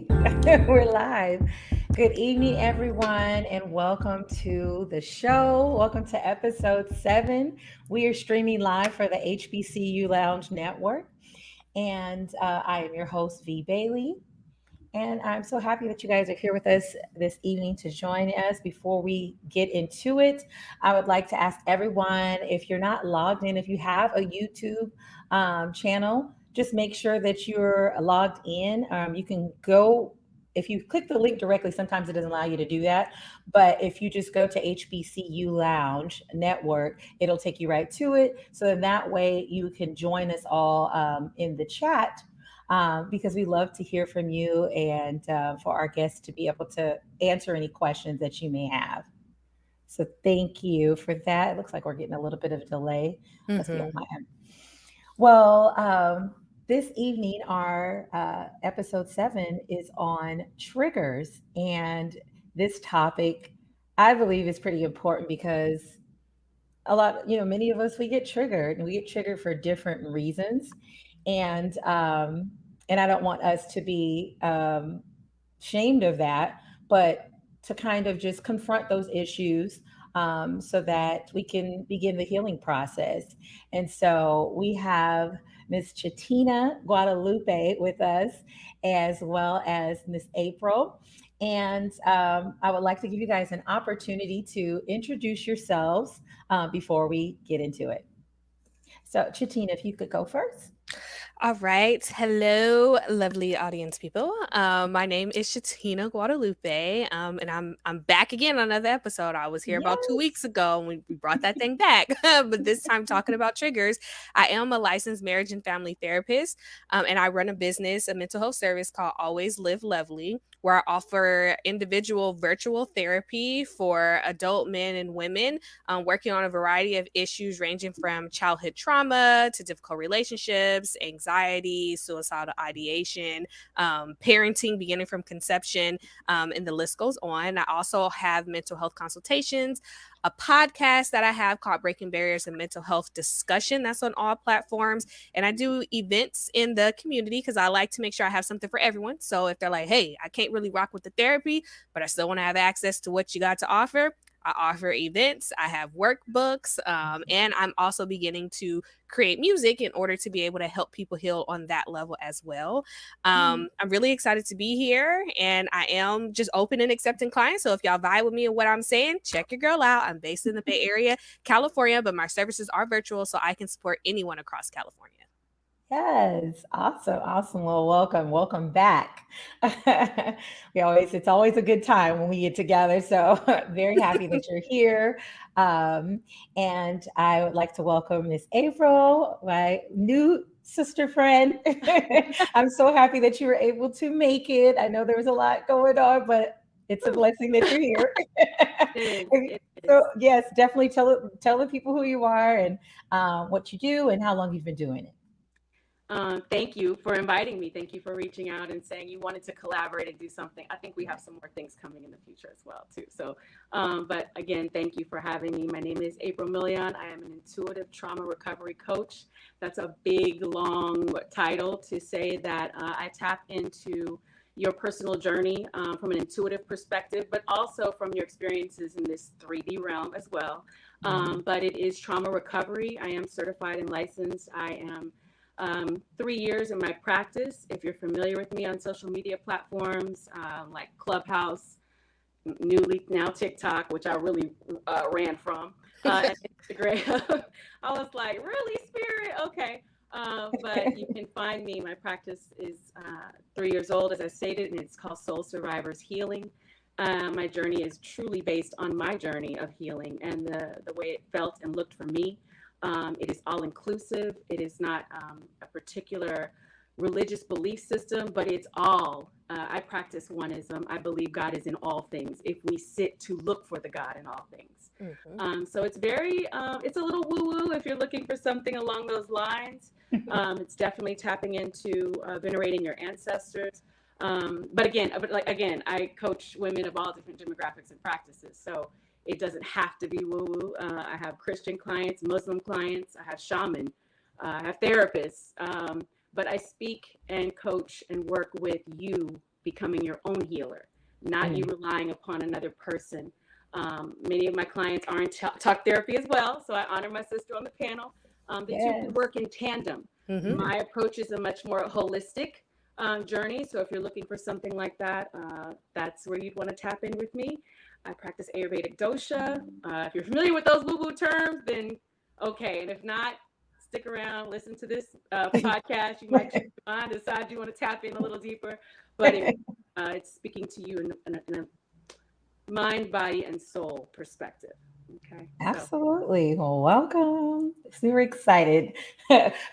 right. We're live. Good evening, everyone, and welcome to the show. Welcome to episode 7. We are streaming live for the HBCU Lounge Network, and I am your host, V. Bailey. And I'm so happy that you guys are here with us this evening to join us. Before we get into it, I would like to ask everyone, if you're not logged in, if you have a YouTube channel, just make sure that you're logged in. You can go, if you click the link directly, sometimes it doesn't allow you to do that. But if you just go to HBCU Lounge Network, it'll take you right to it. So then that way you can join us all in the chat, because we love to hear from you and for our guests to be able to answer any questions that you may have. So thank you for that. It looks like we're getting a little bit of a delay. Must be on Mm-hmm. my end. Well, this evening, our episode 7 is on triggers. And this topic, I believe, is pretty important because many of us, we get triggered and we get triggered for different reasons. And, um, and I don't want us to be shamed of that, but to kind of just confront those issues, so that we can begin the healing process. And so we have Miss Chetina Guadalupe with us, as well as Miss April. And I would like to give you guys an opportunity to introduce yourselves before we get into it. So, Chetina, if you could go first. All right. Hello, lovely audience people. My name is Shatina Guadalupe, and I'm back again on another episode. I was here about 2 weeks Yes. ago, and we brought that thing back, but this time talking about triggers. I am a licensed marriage and family therapist, and I run a business, a mental health service called Always Live Lovely, where I offer individual virtual therapy for adult men and women, working on a variety of issues ranging from childhood trauma to difficult relationships, anxiety, suicidal ideation, parenting beginning from conception, and the list goes on. I also have mental health consultations, a podcast that I have called Breaking Barriers and Mental Health Discussion. That's on all platforms. And I do events in the community because I like to make sure I have something for everyone. So if they're like, hey, I can't really rock with the therapy, but I still want to have access to what you got to offer, I offer events, I have workbooks, and I'm also beginning to create music in order to be able to help people heal on that level as well. I'm really excited to be here, and I am just open and accepting clients. So if y'all vibe with me and what I'm saying, check your girl out. I'm based in the Bay Area, California, but my services are virtual, so I can support anyone across California. Yes, awesome, awesome. Well, welcome back. It's always a good time when we get together. So very happy that you're here. Um, and I would like to welcome Miss April, my new sister friend. I'm so happy that you were able to make it. I know there was a lot going on, but it's a blessing that you're here. It is. It So is. yes, definitely tell the people who you are and what you do and how long you've been doing it. Thank you for inviting me. Thank you for reaching out and saying you wanted to collaborate and do something. I think we have some more things coming in the future as well too. So, but again, thank you for having me. My name is April Meulion. I am an intuitive trauma recovery coach. That's a big, long title to say that I tap into your personal journey from an intuitive perspective, but also from your experiences in this 3D realm as well. Mhm. But it is trauma recovery. I am certified and licensed. I am 3 years in my practice. If you're familiar with me on social media platforms like Clubhouse, newly now TikTok, which I really ran from, and Instagram, I was like, really, Spirit? Okay. But you can find me. My practice is 3 years old, as I stated, and it's called Soul Survivors Healing. My journey is truly based on my journey of healing and the way it felt and looked for me. It is all inclusive. It is not a particular religious belief system, but it's all. I practice oneism. I believe God is in all things if we sit to look for the God in all things. Mhm. So it's very, it's a little woo woo if you're looking for something along those lines. It's definitely tapping into venerating your ancestors. But again, I coach women of all different demographics and practices. So it doesn't have to be woo woo. I have Christian clients, Muslim clients, I have shaman, I have therapists. But I speak and coach and work with you becoming your own healer, not you relying upon another person. Many of my clients are in talk therapy as well, so I honor my sister on the panel. The two can Yes. work in tandem. My approach is a much more holistic journey. So if you're looking for something like that, that's where you'd want to tap in with me. I practice Ayurvedic dosha. If you're familiar with those woo-woo terms, then okay. And if not, stick around, listen to this podcast. You might change your mind, decide you want to tap in a little deeper. But it's speaking to you in a mind, body, and soul perspective. Okay. So Absolutely. Well, welcome. Super excited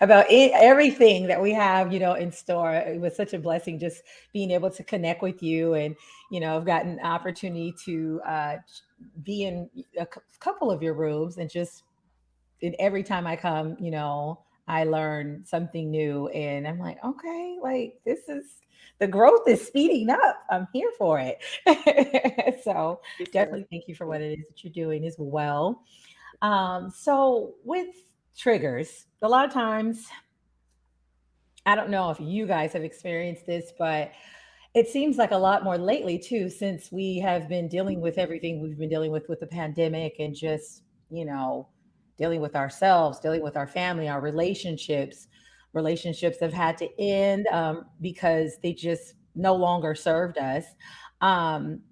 about everything that we have, in store. It was such a blessing just being able to connect with you. And, I've gotten an opportunity to be in a couple of your rooms and just and every time I come, I learn something new and I'm like, okay, like this is the growth is speeding up. I'm here for it. So yes, sis. definitely thank you for what it is that you're doing as well. So with triggers, a lot of times, I don't know if you guys have experienced this, but it seems like a lot more lately too, since we have been dealing with everything we've been dealing with the pandemic and just, dealing with ourselves, dealing with our family, our relationships. Relationships have had to end because they just no longer served us. Um,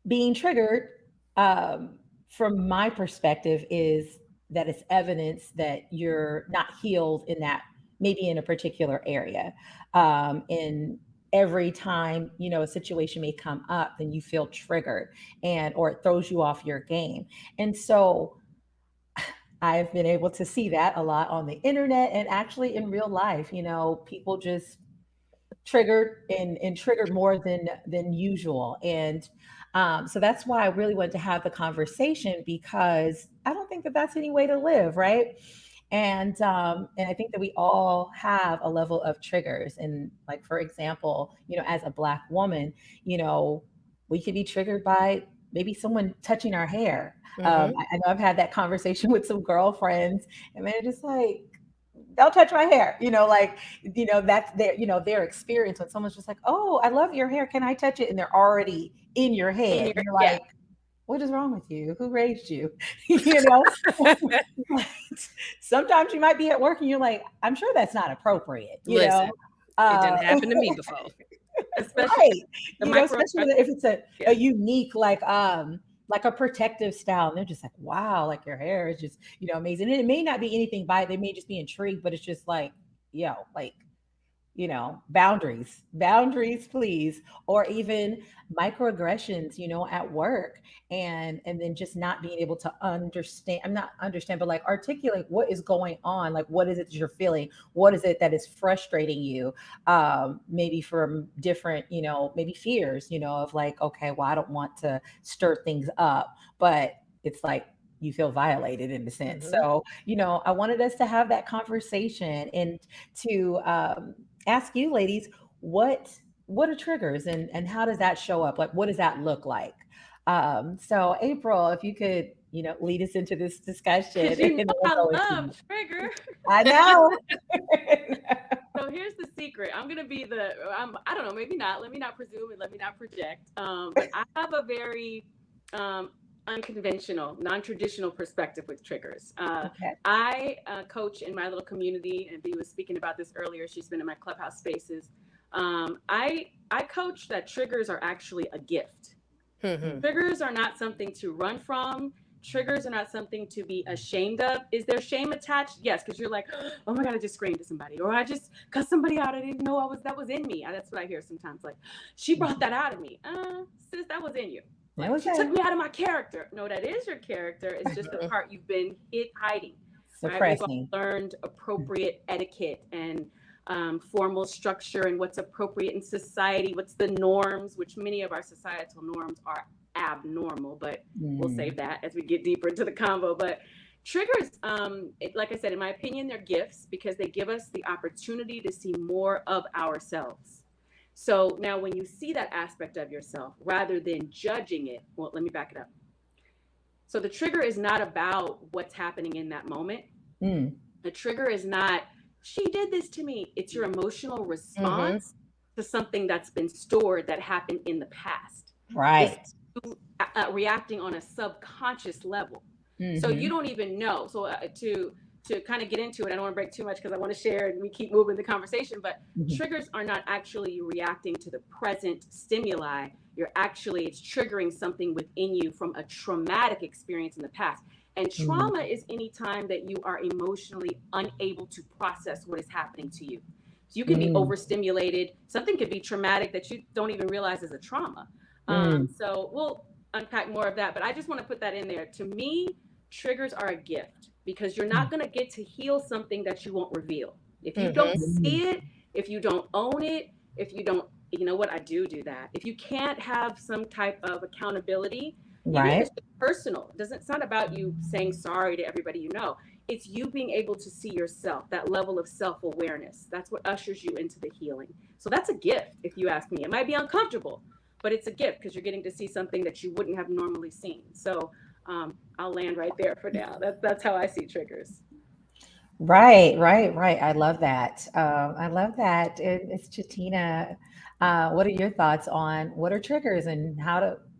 Being triggered, um, from my perspective, is that it's evidence that you're not healed in that, maybe in a particular area. And every time, a situation may come up, then you feel triggered and or it throws you off your game. And so I've been able to see that a lot on the internet and actually in real life. People just triggered and triggered more than usual. And so that's why I really wanted to have the conversation, because I don't think that that's any way to live, right? And I think that we all have a level of triggers. And like, for example, as a Black woman, you know we could be triggered by maybe someone touching our hair. I know I've had that conversation with some girlfriends, and they're just like, don't touch my hair, like, that's their experience. When someone's just like, oh, I love your hair, can I touch it? And they're already in your In head, your and you're yeah, like, what is wrong with you? Who raised you? you know Like, sometimes you might be at work and you're like, I'm sure that's not appropriate, Listen, it didn't happen to me before. especially right, the especially microaggressions. if it's a Yeah. unique, like a protective style, and they're just like, wow, like your hair is just, amazing. And it may not be anything by it, they may just be intrigued, but it's just like, like, boundaries, please. Or even microaggressions, at work, and then just not being able to understand, I'm not understand, but like articulate what is going on, like what is it that you're feeling, what is it that is frustrating you, maybe from different, maybe fears, of like, okay, well, I don't want to stir things up, but it's like you feel violated in a sense. Mhm. So, I wanted us to have that conversation and to ask you ladies, what are triggers, and how does that show up? Like, what does that look like? So April, if you could, lead us into this discussion, Because you and know then we'll I go into. love trigger. I know. So here's the secret. I'm gonna be the I don't know, maybe not. Let me not presume and let me not project. But I have a very unconventional, non-traditional perspective with triggers. Okay. I coach in my little community, and Bea was speaking about this earlier. She's been in my clubhouse spaces. I coach that triggers are actually a gift. Mhm. Triggers are not something to run from. Triggers are not something to be ashamed of. Is there shame attached? Yes, because you're like, oh my god, I just screamed at somebody, or I just cussed somebody out. I didn't know that was in me. That's what I hear sometimes. Like, she brought that out of me. Sis, that was in you. That Like, was she took it. me out of my character. No, that is your character. It's just the part you've been hiding. Right? We've all Suppressing. learned appropriate etiquette and formal structure and what's appropriate in society, what's the norms, which many of our societal norms are abnormal, but we'll Mm. save that as we get deeper into the convo. But triggers, like I said, in my opinion, they're gifts because they give us the opportunity to see more of ourselves. So now, when you see that aspect of yourself, rather than judging it, well, let me back it up. So the trigger is not about what's happening in that moment. Mm. The trigger is not, she did this to me. It's your emotional Mhm. response to something that's been stored that happened in the past. It's Right. reacting on a subconscious level. So you Mm-hmm. don't even know. So to kind of get into it, I don't want to break too much because I want to share and we keep moving the conversation. But Mm-hmm. triggers are not actually reacting to the present stimuli. It's triggering something within you from a traumatic experience in the past. And trauma is any time that you are emotionally unable to process what is happening to you. So you can be Mm-hmm. overstimulated. Something could be traumatic that you don't even realize is a trauma. Mm-hmm. So we'll unpack more of that, but I just want to put that in there. To me, triggers are a gift because you're not going to get to heal something that you won't reveal. If you don't Mm-hmm. see it, if you don't own it, if you don't, you know what, I do that. If you can't have some type of accountability, even if Right. it's personal, it's not about you saying sorry to everybody you know. It's you being able to see yourself, that level of self awareness. That's what ushers you into the healing. So that's a gift, if you ask me. It might be uncomfortable, but it's a gift because you're getting to see something that you wouldn't have normally seen. So I'll land right there for now. That's how I see triggers. Right, right, right. I love that. I love that. It's Chatina. What are your thoughts on what are triggers and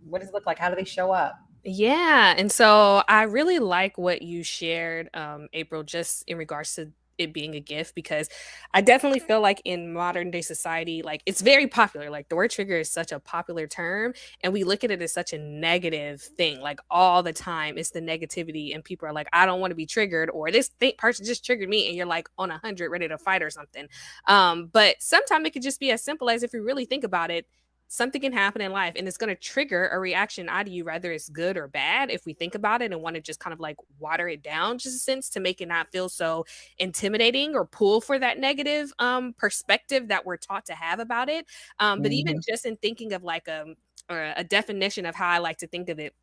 what does it look like? How do they show up? Yeah, and so I really like what you shared, April, just in regards to it being a gift, because I definitely feel like in modern day society, like it's very popular. Like the word trigger is such a popular term, and we look at it as such a negative thing. Like all the time, it's the negativity, and people are like, "I don't want to be triggered," or person just triggered me, and you're like on 100, ready to fight or something. But sometimes it could just be as simple as, if you really think about it, something can happen in life and it's going to trigger a reaction out of you, whether it's good or bad, if we think about it and want to just kind of like water it down just a sense to make it not feel so intimidating or pull for that negative perspective that we're taught to have about it. But even Hmm. just in thinking of like or a definition of how I like to think of it,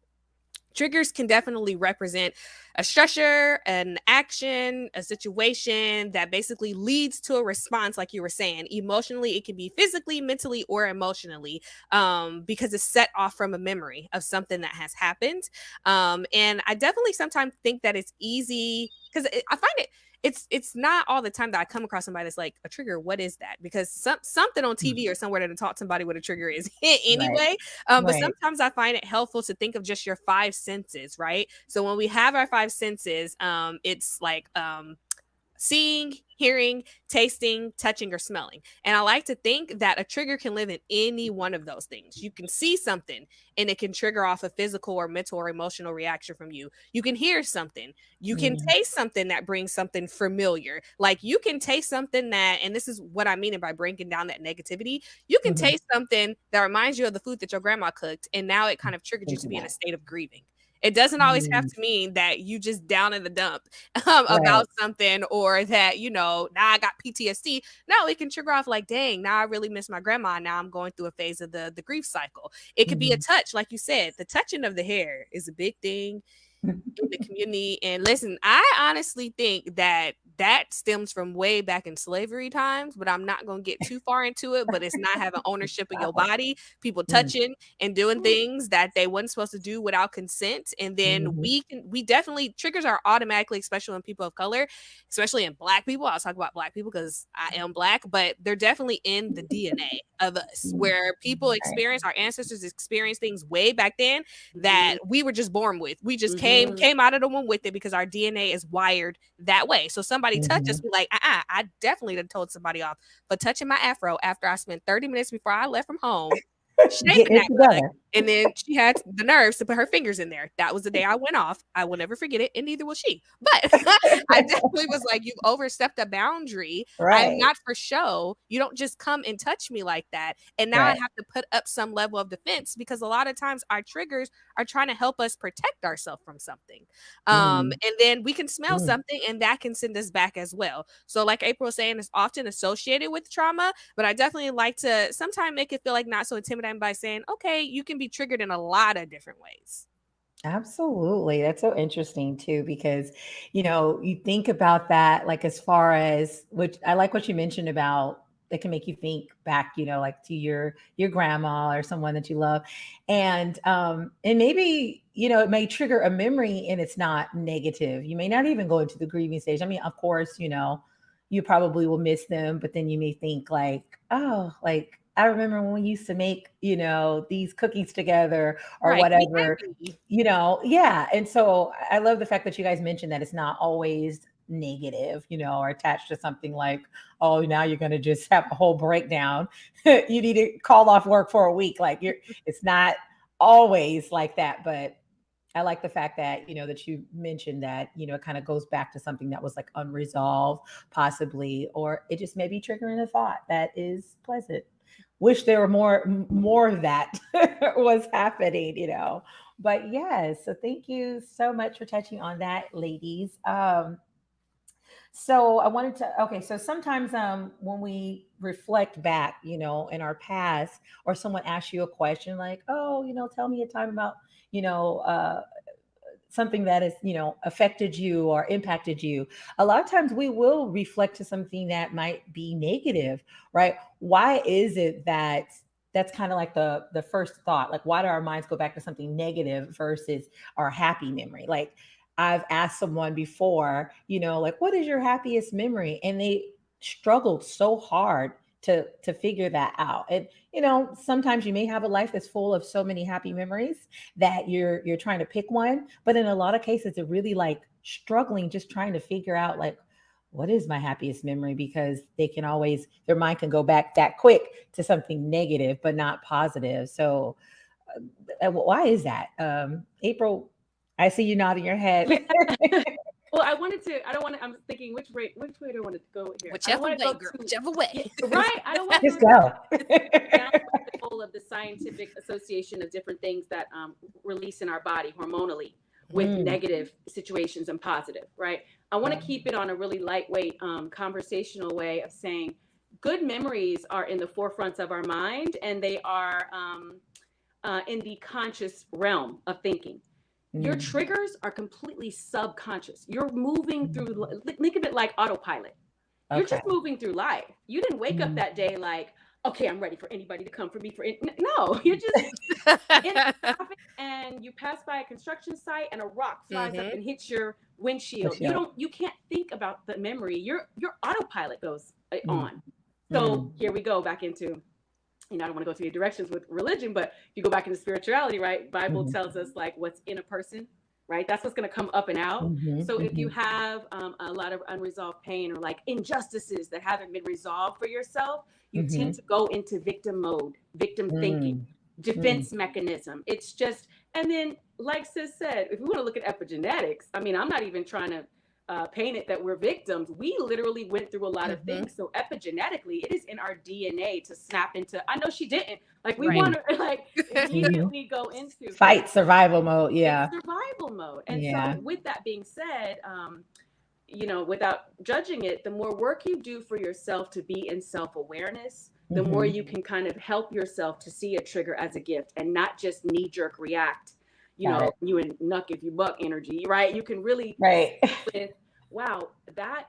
triggers can definitely represent a stressor, an action, a situation that basically leads to a response, like you were saying. Emotionally, it can be physically, mentally, or emotionally, because it's set off from a memory of something that has happened. And I definitely sometimes think that it's easy because I find it's not all the time that I come across somebody that's like a trigger. What is that? Because something on TV or somewhere that taught somebody what a trigger is Right, anyway. But right. sometimes I find it helpful to think of just your five senses, right? So when we have our five senses, it's like seeing, hearing, tasting, touching, or smelling. And I like to think that a trigger can live in any one of those things. You can see something and it can trigger off a physical or mental or emotional reaction from you. You can hear something. You can Mm-hmm. taste something that brings something familiar. Like you can taste something that, and this is what I mean by breaking down that negativity, you can Hmm. taste something that reminds you of the food that your grandma cooked, and now it kind of triggered you Think to be in about a state of grieving. It doesn't always have it. to mean that you just down in the dump Right. about something, or that, now I got PTSD. No, it can trigger off like, dang, now I really miss my grandma. Now I'm going through a phase of the grief cycle. It could be a Hmm. touch, like you said. The touching of the hair is a big thing in the community. And listen, I honestly think that that stems from way back in slavery times, but I'm not going to get too far into it. But it's not having ownership of your body, people touching and doing things that they wasn't supposed to do without consent. And then Mm-hmm. we definitely, triggers are automatically, especially in people of color, especially in Black people. I'll talk about Black people because I am Black, but they're definitely in the DNA of us, where people Right. experience, our ancestors experience things way back then that Mm-hmm. we were just born with. We just Mm-hmm. came out of the womb with it because our DNA is wired that way. So somebody touch us, Hmm. we like, I definitely done told somebody off for touching my afro after I spent 30 minutes before I left from home shaving Getting it that mug. together. And then she had the nerves to put her fingers in there. That was the day I went off. I will never forget it, and neither will she. But I definitely was like, you've overstepped a boundary. I am Right, not for show. You don't just come and touch me like that. And now I right. have to put up some level of defense, because a lot of times our triggers are trying to help us protect ourselves from something. Mm, And then we can smell mm. something and that can send us back as well. So, like April was saying, it's often associated with trauma, but I definitely like to sometimes make it feel like not so intimidating by saying, okay, you can be triggered in a lot of different ways. Absolutely. That's so interesting too, because, you think about that, like as far as which I like what you mentioned about that can make you think back, like to your grandma or someone that you love. And maybe, it may trigger a memory and it's not negative. You may not even go into the grieving stage. I mean, of course, you probably will miss them, but then you may think like, oh, like I remember when we used to make, these cookies together or Right. Be whatever, happy. yeah. And so I love the fact that you guys mentioned that it's not always negative, or attached to something like, oh, now you're going to just have a whole breakdown. You need to call off work for a week. Like it's not always like that, but I like the fact that, that you mentioned that, it kind of goes back to something that was like unresolved, possibly, or it just may be triggering a thought that is pleasant. Wish there were more of that was happening, But yes, so thank you so much for touching on that, ladies. So I wanted to, okay, so sometimes when we reflect back, in our past, or someone asks you a question like, oh, tell me a time about, you know, uh, something that has affected you or impacted you, a lot of times we will reflect to something that might be negative, right? Why is it that that's kind of like the first thought, like why do our minds go back to something negative versus our happy memory? Like I've asked someone before, like what is your happiest memory, and they struggled so hard to figure that out. And sometimes you may have a life that's full of so many happy memories that you're trying to pick one, but in a lot of cases they're really like struggling just trying to figure out like what is my happiest memory, because they can always, their mind can go back that quick to something negative but not positive. So why is that? April, I see you nodding your head. Well, I wanted to. I don't want to. I'm thinking which way do I want to go here? I don't Whichever want to way, go girl. too. Whichever way. Yeah, right. I don't want to Just go go. down the rabbit hole of the scientific association of different things that release in our body hormonally with Mm, negative situations and positive. Right. I want to right. keep it on a really lightweight, conversational way of saying good memories are in the forefronts of our mind, and they are in the conscious realm of thinking. Your Mm, triggers are completely subconscious. You're moving through, mm. think of it like autopilot. You're Okay. just moving through life. You didn't wake up Mm, that day like, okay, I'm ready for anybody to come for me. No, you're just in traffic and you pass by a construction site and a rock flies up Mm-hmm. and hits your for windshield. sure. You can't think about the memory. Your autopilot goes Mm, on. So mm, here we go back into, I don't want to go too many directions with religion, but if you go back into spirituality, right? Bible mhm, tells us like what's in a person, right? That's what's going to come up and out. mhm, So if you mhm, have a lot of unresolved pain or like injustices that haven't been resolved for yourself, you tend mhm, to go into victim mode, victim thinking, mm, mm, defense mechanism. It's just, and then like Sis said, if we want to look at epigenetics, I mean, I'm not even trying to paint it that we're victims. We literally went through a lot of Mm-hmm. things. So epigenetically, it is in our DNA to snap into. I know she didn't. Like we Right. want mm, to like mhm. immediately go into, but Fight survival mode. it's Yeah. survival mode. And so, Yeah. with that being said, without judging it, the more work you do for yourself to be in self awareness, the more Mhm. you can kind of help yourself to see a trigger as a gift and not just knee jerk react. Got it. You and knuck if you buck energy, right? You can really Right. with, wow, that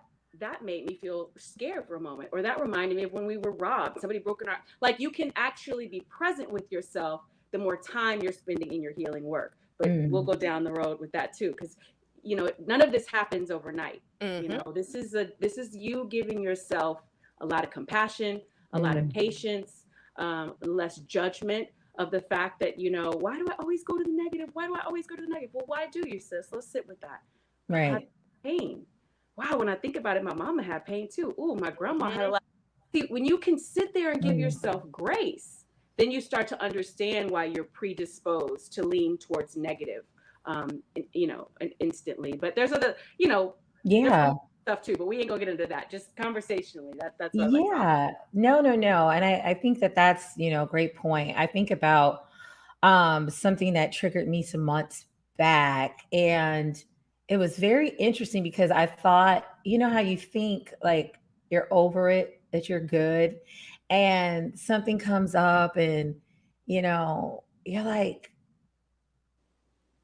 made me feel scared for a moment, or that reminded me of when we were robbed, somebody broke in our, like, you can actually be present with yourself the more time you're spending in your healing work. But we'll Mm, go down the road with that too, because none of this happens overnight. Mm-hmm. This is you giving yourself a lot of compassion, a lot of mm, patience, less judgment of the fact that, why do I always go to the negative? Why do I always go to the negative? Well, why do you, sis? Let's sit with that. I had right. pain. Wow, when I think about it, my mama had pain too. Ooh, my grandma had a Mm-hmm. lot. See, when you can sit there and give Mm, yourself grace, then you start to understand why you're predisposed to lean towards negative, instantly. But there's there's yeah. other stuff too, but we ain't gonna get into that. Just conversationally, that's what I like to offer. Yeah. No, no, no. And I think that that's, great point. I think about something that triggered me some months back. And it was very interesting because I thought, how you think like you're over it, that you're good, and something comes up and, you're like,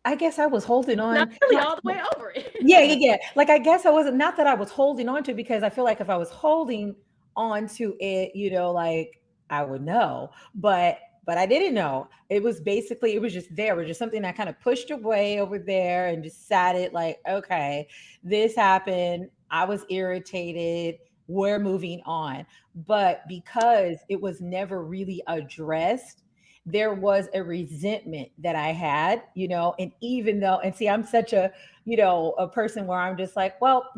I guess I was holding Not on. really Not, all the way over it. yeah, yeah, yeah. Like I guess I wasn't, not that I was holding on to it, because I feel like if I was holding on to it, like I would know. But I didn't know. It was basically, it was just there. It was just something I kind of pushed away over there and just sat it like, okay, this happened. I was irritated. we're moving on. But because it was never really addressed, there was a resentment that I had, and even though, and see, I'm such a, a person where I'm just like, well,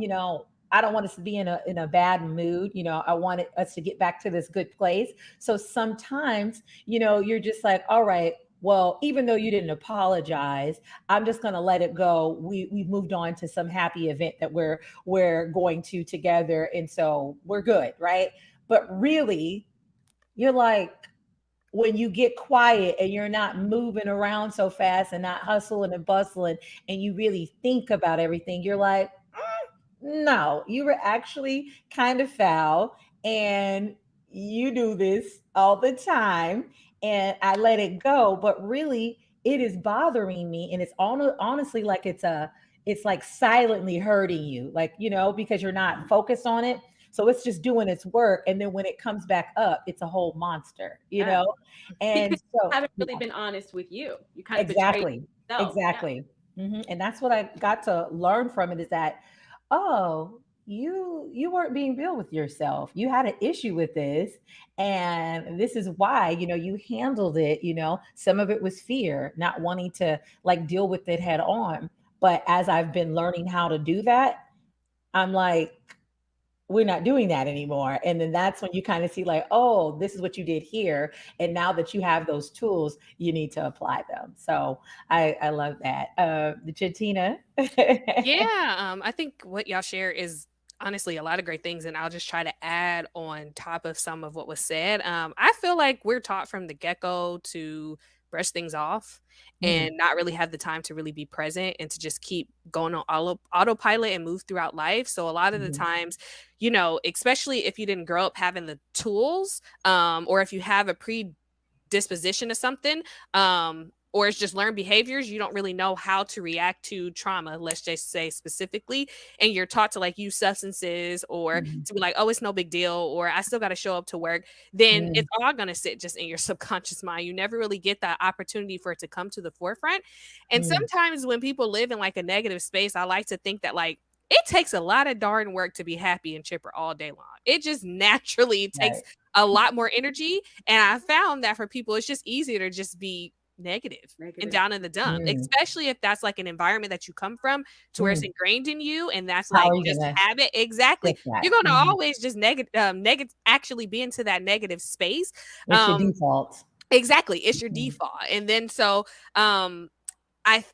I don't want us to be in a bad mood. I want us to get back to this good place. So sometimes, you're just like, all right, well, even though you didn't apologize, I'm just going to let it go. We've moved on to some happy event that we're going to together, and so we're good, right? But really, you're like, when you get quiet and you're not moving around so fast and not hustling and bustling, and you really think about everything, you're like, no, you were actually kind of foul, and you do this all the time, and I let it go. But really, it is bothering me, and it's honestly like it's like silently hurting you, like, because you're not focused on it. So it's just doing its work, and then when it comes back up, it's a whole monster, Yeah. And Because you so, haven't really yeah. been honest with you. You kind of betrayed Exactly. yourself. Yeah. Exactly. And that's what I got to learn from it, is that, oh, you weren't being real with yourself. You had an issue with this, and this is why, you handled it. Some of it was fear, not wanting to like deal with it head on. But as I've been learning how to do that, I'm like, we're not doing that anymore. And then that's when you kind of see, like, oh, this is what you did here. And now that you have those tools, you need to apply them. So I love that. The Chatina. Yeah, I think what y'all share is honestly a lot of great things, and I'll just try to add on top of some of what was said. I feel like we're taught from the get-go to brush things off Mm, and not really have the time to really be present and to just keep going on autopilot and move throughout life. So a lot of the mhm, times, especially if you didn't grow up having the tools, or if you have a predisposition to something, or it's just learned behaviors, you don't really know how to react to trauma, let's just say specifically, and you're taught to like use substances or mhm, to be like, oh, it's no big deal, or I still got to show up to work, then mm, it's all going to sit just in your subconscious mind. You never really get that opportunity for it to come to the forefront. And mm. sometimes when people live in like a negative space, I like to think that like it takes a lot of darn work to be happy and chipper all day long. It just naturally takes Right. a lot more energy. And I found that for people, it's just easier to just be negative and Negative. down in the dump, Mm, especially if that's like an environment that you come from to where it's mm. ingrained in you and that's How like are you just gonna habit. Exactly. shift that? You're going to Mhm. always just negative, actually be into that negative space. It's your Um, default. exactly. It's your Mhm, default. And then so,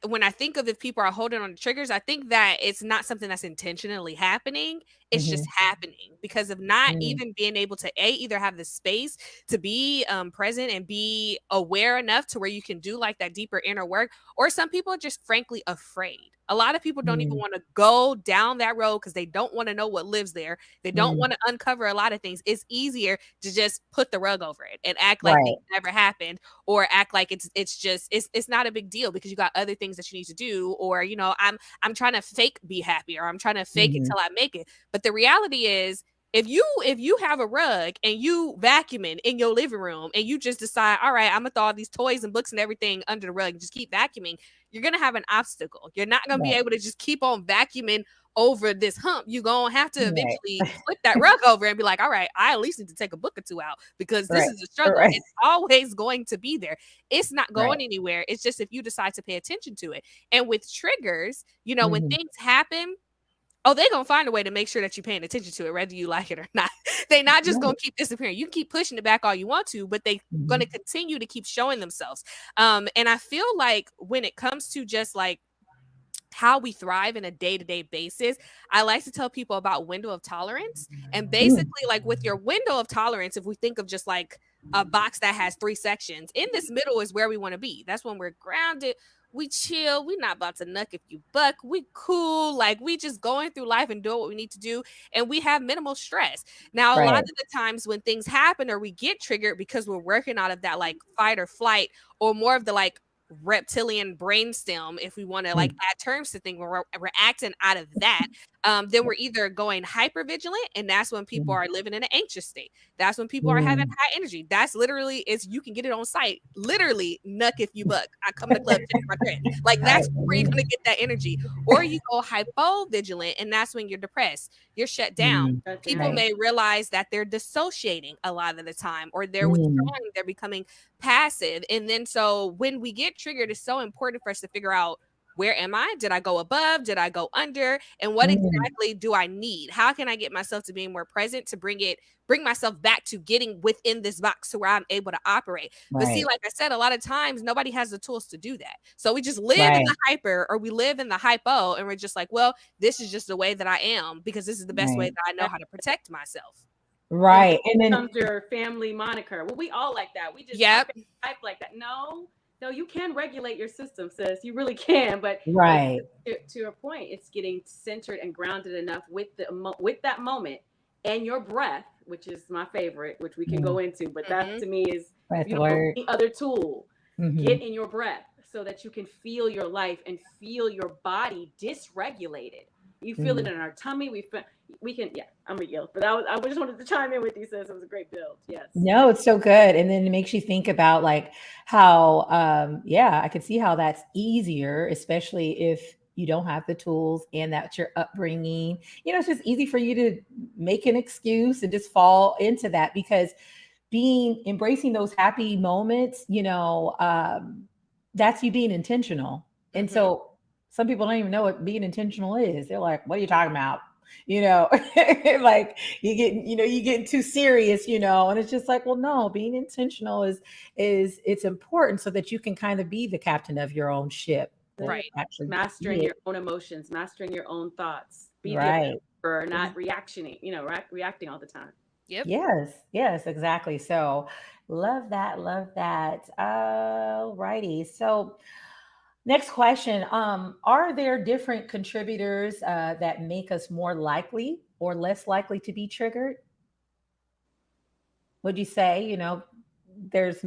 when I think of if people are holding on to triggers, I think that it's not something that's intentionally happening. It's just mhm, happening because of not mm, even being able to either have the space to be present and be aware enough to where you can do like that deeper inner work, or some people are just frankly afraid. A lot of people don't even mm, want to go down that road because they don't want to know what lives there. They don't mm. want to uncover a lot of things. It's easier to just put the rug over it and act like Right. things never happened, or act like it's not a big deal because you got other things that you need to do, or I'm trying to fake be happy, or I'm trying to fake it Mhm. till I make it. But the reality is, if you have a rug and you vacuuming in your living room and you just decide, all right, I'm gonna throw all these toys and books and everything under the rug and just keep vacuuming, you're gonna have an obstacle. You're not gonna be Right. able to just keep on vacuuming over this hump. You're gonna have to Right. eventually flip that rug over and be like, all right, I at least need to take a book or two out because this Right. is a struggle. Right. It's always going to be there. It's not Right. going anywhere. It's just if you decide to pay attention to it. And with triggers, when Mhm, things happen, oh, they're gonna find a way to make sure that you're paying attention to it, whether you like it or not. They're not just gonna right. keep disappearing. You can keep pushing it back all you want to, but they gonna Mhm, continue to keep showing themselves. And I feel like when it comes to just like how we thrive in a day-to-day basis, I like to tell people about window of tolerance. And mm, basically, like with your window of tolerance, if we think of just like a box that has three sections, in this middle is where we want to be. That's when we're grounded, we chill, we not about to nuck if you buck, we cool, like we just going through life and doing what we need to do, and we have minimal stress. Now, a lot right. of the times when things happen or we get triggered because we're working out of that like fight or flight, or more of the like reptilian brainstem, if we want to like Mm, add terms to things, we're acting out of that. then we're either going hyper vigilant, and that's when people Mm, are living in an anxious state. That's when people are having mm. high energy. That's literally is you can get it on site. Literally, nuck if you buck. I come to the club, finish my thread. Like I that's where you're gonna mm, get that energy. Or you go hypo vigilant, and that's when you're depressed. You're shut down. mm, Shut People down. right. may realize that they're dissociating a lot of the time, or they're Mm, withdrawing, they're becoming passive. And then so when we get triggered, it's so important for us to figure out, where am I? Did I go above? Did I go under? And what mm, exactly do I need? How can I get myself to being more present, to bring myself back to getting within this box to where I'm able to operate? But see, right. like I said, a lot of times nobody has the tools to do that. So we just live in Right. the hyper, or we live in the hypo, and we're just like, well, this is just the way that I am because this is the best way Right. that I know how to protect myself. And Right. And then becomes your family moniker. Well, we all like that. We just our Yep. family type like that. No, no, you can regulate your system, sis. You really can. But right. to a point, it's getting centered and grounded enough with with that moment and your breath, which is my favorite, which we can Mm, go into. But that Hmm. to me is, if breath you don't have work. any other tool, Mhm, get in your breath so that you can feel your life and feel your body dysregulated. You feel it mm. in our tummy. We can, yeah, I'm gonna yell, but I just wanted to chime in with you, sis. It was a great build. Yes. No, it's so good, and then it makes you think about, like, how, yeah, I could see how that's easier, especially if you don't have the tools and that's your upbringing. It's just easy for you to make an excuse and just fall into that because being embracing those happy moments, that's you being intentional. And Hmm. so some people don't even know what being intentional is. They're like, what are you talking about? Like you getting too serious, and it's just like, well, no, being intentional is it's important so that you can kind of be the captain of your own ship or Sis. Right. actually Mastering be your it. own emotions, mastering your own thoughts. Be the Right. observer, Ex- not reactioning. Reacting all the time. Yep. Yes, yes, exactly. So love that, love that. Righty. So next question. Are there different contributors that make us more likely or less likely to be triggered? Would you say, there's,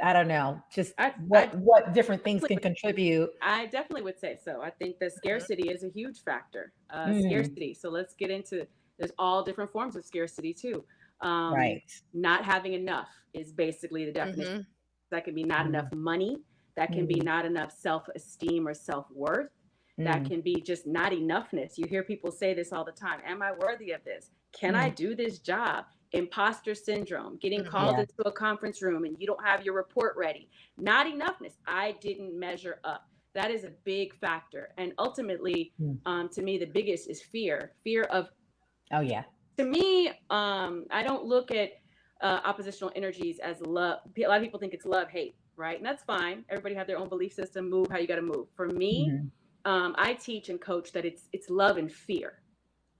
I don't know, just I I what different things can definitely contribute? I definitely would say so. I think that Mhm. scarcity is a huge factor. Mm, Scarcity. So let's get into. There's all different forms of scarcity too. Um, right. Not having enough is basically the definition. Mhm. That can be not Mm, enough money. That can be mm, not enough self-esteem or self-worth. That mm, can be just not enoughness. You hear people say this all the time. Am I worthy of this? Can I mm. do this job? Imposter syndrome, getting called Yeah. Mhm. into a conference room and you don't have your report ready. Not enoughness. I didn't measure up. That is a big factor. And ultimately, Mm. to me, the biggest is fear of, Oh yeah. to me, I don't look at oppositional energies as love. A lot of people think it's love, hate, right? And that's fine. Everybody have their own belief system. Move how you got to move. For me, Mhm, I teach and coach that it's love and fear.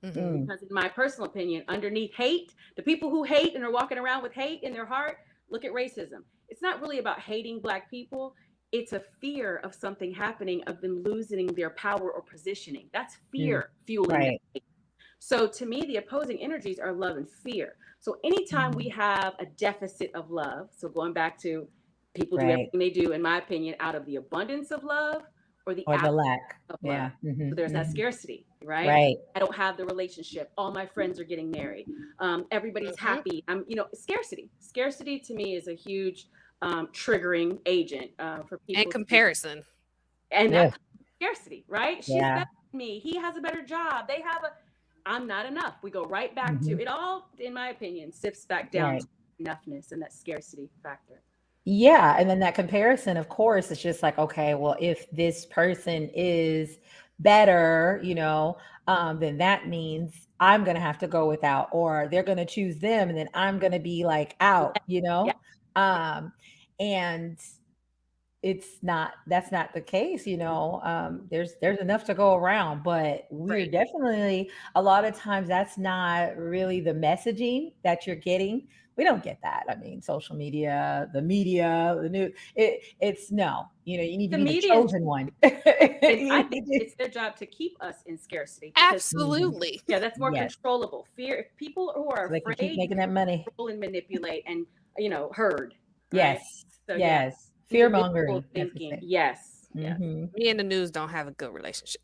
Mhm. mm, Because in my personal opinion, underneath hate, the people who hate and are walking around with hate in their heart, look at racism. It's not really about hating black people. It's a fear of something happening, of them losing their power or positioning. That's mm. fear fueling Right. them. So to me, the opposing energies are love and fear. So anytime we Mm, have a deficit of love, so going back to people do right. everything they do, in my opinion, out of the abundance of love or the Or the absence lack. of love. Yeah. So Hmm, there's that hmm. scarcity, right? Right. I don't have the relationship. All my friends are getting married. Everybody's Mhm. happy. Scarcity. Scarcity to me is a huge triggering agent for And people to, comparison. and Yeah. that scarcity, right? She's Yeah. better than me. He has a better job. They have a. I'm not enough. We go right back to Hmm. it. All, in my opinion, sifts back down Right. to enoughness and that scarcity factor. Yeah, and then that comparison, of course, it's just like, okay, well, if this person is better, then that means I'm gonna have to go without, or they're gonna choose them, and then I'm gonna be like Yeah, yeah, out. yeah. And that's not the case, there's enough to go around, but we're Right. definitely a lot of times that's not really the messaging that you're getting. We don't get that. I mean, social media, the new it's no, you need to The be the media is, chosen one. and You I need think to- it's their job to keep us in scarcity because, Mhm. Absolutely. yeah, that's more Yes, controllable. Fear, if people who are so they can keep afraid, making that money. control and manipulate and herd, right? Yes, So yeah, yes, fear individual mongering, as we thinking, say. yes, Yes. Me and the news don't have a good relationship.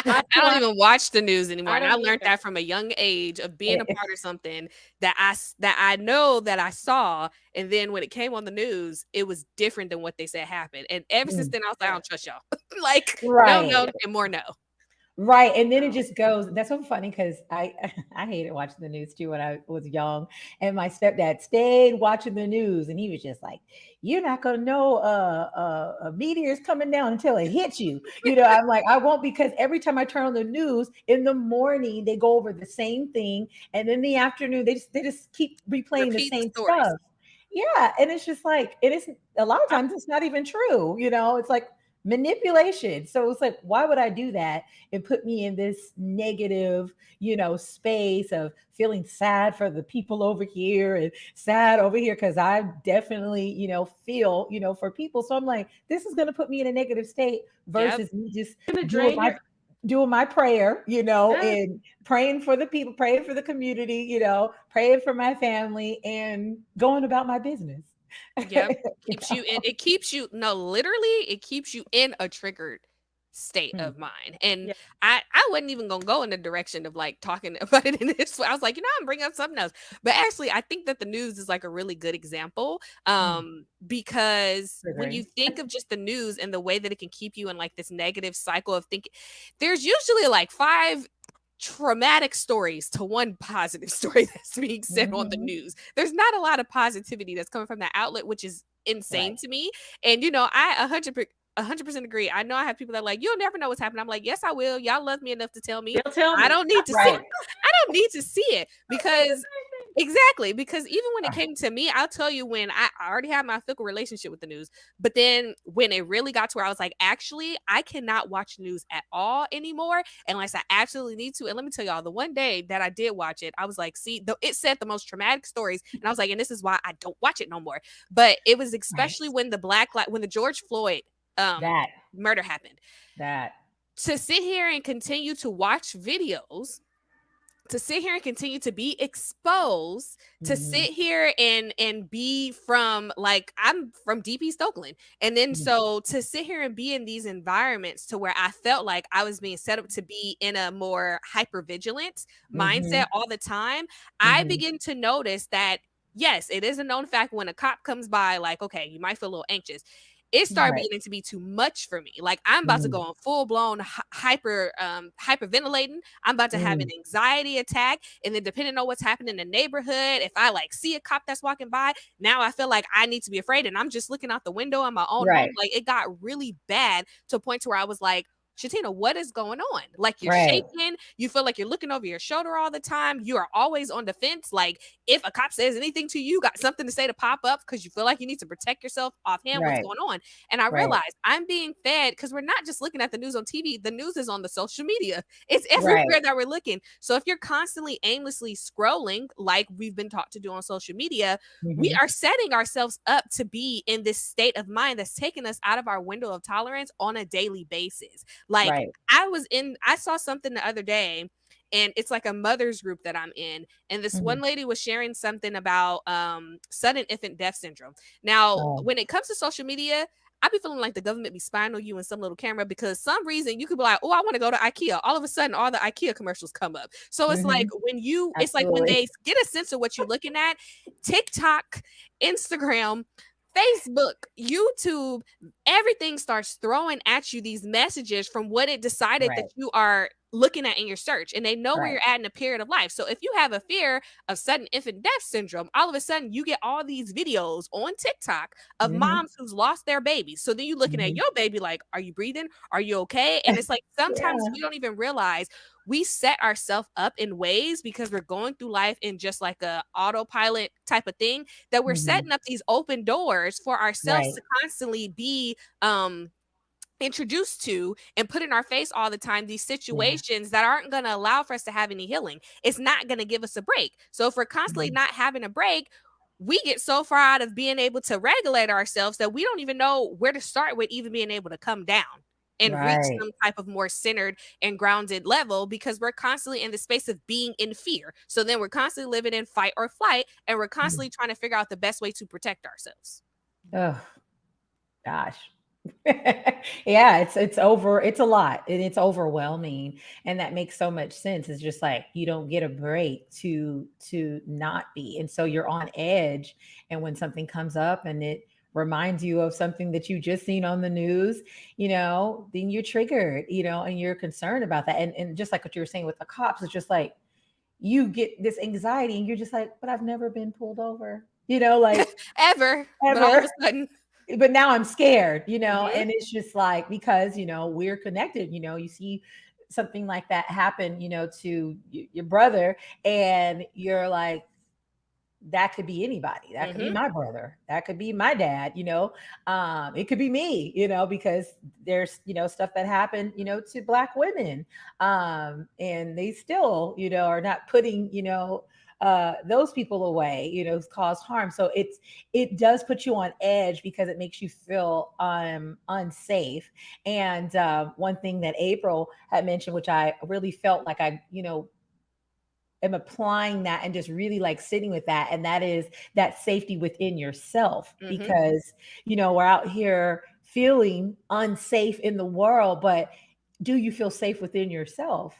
I I don't watch. even watch the news anymore, I and I don't learned either. that from a young age of being a part of something that I know that I saw, and then when it came on the news, it was different than what they said happened. And ever since then, I was like, I Yeah. don't trust y'all. Like, no, Right. no, and more no. Right, and then it No. just goes. That's so funny because I I hated watching the news too when I was young, and my stepdad stayed watching the news, and he was just like, "You're not gonna know a meteor's coming down until it hits you." I'm like, I won't because every time I turn on the news in the morning, they go over the same thing, and in the afternoon they just keep replaying the Repeat the same stories. stuff. Yeah, and it's just like it is. A lot of times, it's not even true. It's like manipulation. So it's like, why would I do that? And put me in this negative, space of feeling sad for the people over here and sad over here because I definitely, feel, for people. So I'm like, this is going to put me in a negative state Yep. versus me just Gonna doing drain my your. doing my prayer, Yes. and praying for the people, praying for the community, praying for my family and going about my business. Yep. You Keeps you in know? it keeps you no, literally, it keeps you in a triggered state Hmm. of mind. And Yeah. I wasn't even gonna go in the direction of like talking about it in this way. I was like, I'm bringing up something else. But actually, I think that the news is like a really good example. Hmm. Because when you Triggering. think of just the news and the way that it can keep you in like this negative cycle of thinking, there's usually like five traumatic stories to one positive story that's being said on the Hmm. news. There's not a lot of positivity that's coming from that outlet, which is insane Right. to me. And I 100% agree. I know I have people that are like, you'll never know what's happening. I'm like, yes, I will. Y'all love me enough to tell me. They'll tell I me. don't need to see. Right. I don't need to see it I say the because same thing. exactly, because even when it Right. came to me, I'll tell you when I already had my fickle relationship with the news. But then when it really got to where I was like, actually, I cannot watch news at all anymore unless I absolutely need to. And let me tell y'all, the one day that I did watch it, I was like, see, it said the most traumatic stories, and I was like, and this is why I don't watch it no more. But it was Right. especially when when the George Floyd um That, murder happened. that. To sit here and continue to watch videos, to sit here and continue to be exposed, to Mhm, sit here and be from, like, I'm from deep East Oakland, and then mm, so to sit here and be in these environments to where I felt like I was being set up to be in a more hyper vigilant mindset mhm, all the time, I mhm. begin to notice that yes, it is a known fact when a cop comes by, like, okay, you might feel a little anxious. It started Right. beginning to be too much for me. Like, I'm about to go Mhm, on full blown hyperventilating. I'm about to have an mm. anxiety attack. And then depending on what's happening in the neighborhood, if I like see a cop that's walking by, now I feel like I need to be afraid. And I'm just looking out the window in my own home. Right, Like, it got really bad to a point to where I was like, Shatina, what is going on? Like, you're right. shaking. You feel like you're looking over your shoulder all the time. You are always on defense. Like, if a cop says anything to you, got something to say to pop up because you feel like you need to protect yourself offhand. What's Right, going on? And I right, realized I'm being fed because we're not just looking at the news on TV. The news is on the social media. It's right. everywhere that we're looking. So if you're constantly aimlessly scrolling, like we've been taught to do on social media, we Mhm. are setting ourselves up to be in this state of mind that's taking us out of our window of tolerance on a daily basis. Like, Right. I saw something the other day, and it's like a mother's group that I'm in, and this one Mhm. lady was sharing something about sudden infant death syndrome. Now, Oh. when it comes to social media, I be feeling like the government be spying on you in some little camera because some reason you could be like, oh, I want to go to IKEA. All of a sudden, all the IKEA commercials come up. So Mhm. it's like when Absolutely. they get a sense of what you're looking at, TikTok, Instagram, Facebook, YouTube, everything starts throwing at you these messages from what it decided that Right, you are looking at in your search. And they know where right. you're at in a period of life. So if you have a fear of sudden infant death syndrome, all of a sudden you get all these videos on TikTok of Mhm, moms who's lost their babies. So then you looking at mhm. your baby like, are you breathing? Are you okay? And it's like sometimes Yeah. we don't even realize we set ourselves up in ways because we're going through life in just like a autopilot type of thing, that we're Mhm. setting up these open doors for ourselves Right. to constantly be introduced to and put in our face all the time these Yeah. situations that aren't going to allow for us to have any healing. It's not going to give us a break. So if we're constantly Mhm. not having a break, we get so far out of being able to regulate ourselves that we don't even know where to start with even being able to come down and reach Right. some type of more centered and grounded level because we're constantly in the space of being in fear. So then we're constantly living in fight or flight, and we're Mm. constantly trying to figure out the best way to protect ourselves. Oh, gosh. Yeah, it's over. It's a lot and it's overwhelming, and that makes so much sense. It's just like you don't get a break to not be, and so you're on edge. And when something comes up and it reminds you of something that you just seen on the news, then you're triggered, and you're concerned about that. And just like what you were saying with the cops, it's just like you get this anxiety, and you're just like, but I've never been pulled over, like Ever, but all of ever. a sudden. But now I'm scared, Hmm. and it's just like because we're connected, you see something like that happen, to your brother, and you're like, that could be anybody. That could be Mhm. my brother. That could be my dad, it could be me, because there's, stuff that happened, to black women. And they still, are not putting, those people away, cause harm. So it does put you on edge because it makes you feel unsafe. And one thing that April had mentioned, which I really felt like I, am applying that and just really like sitting with that, and that is that safety within yourself, Mhm. because we're out here feeling unsafe in the world, but do you feel safe within yourself,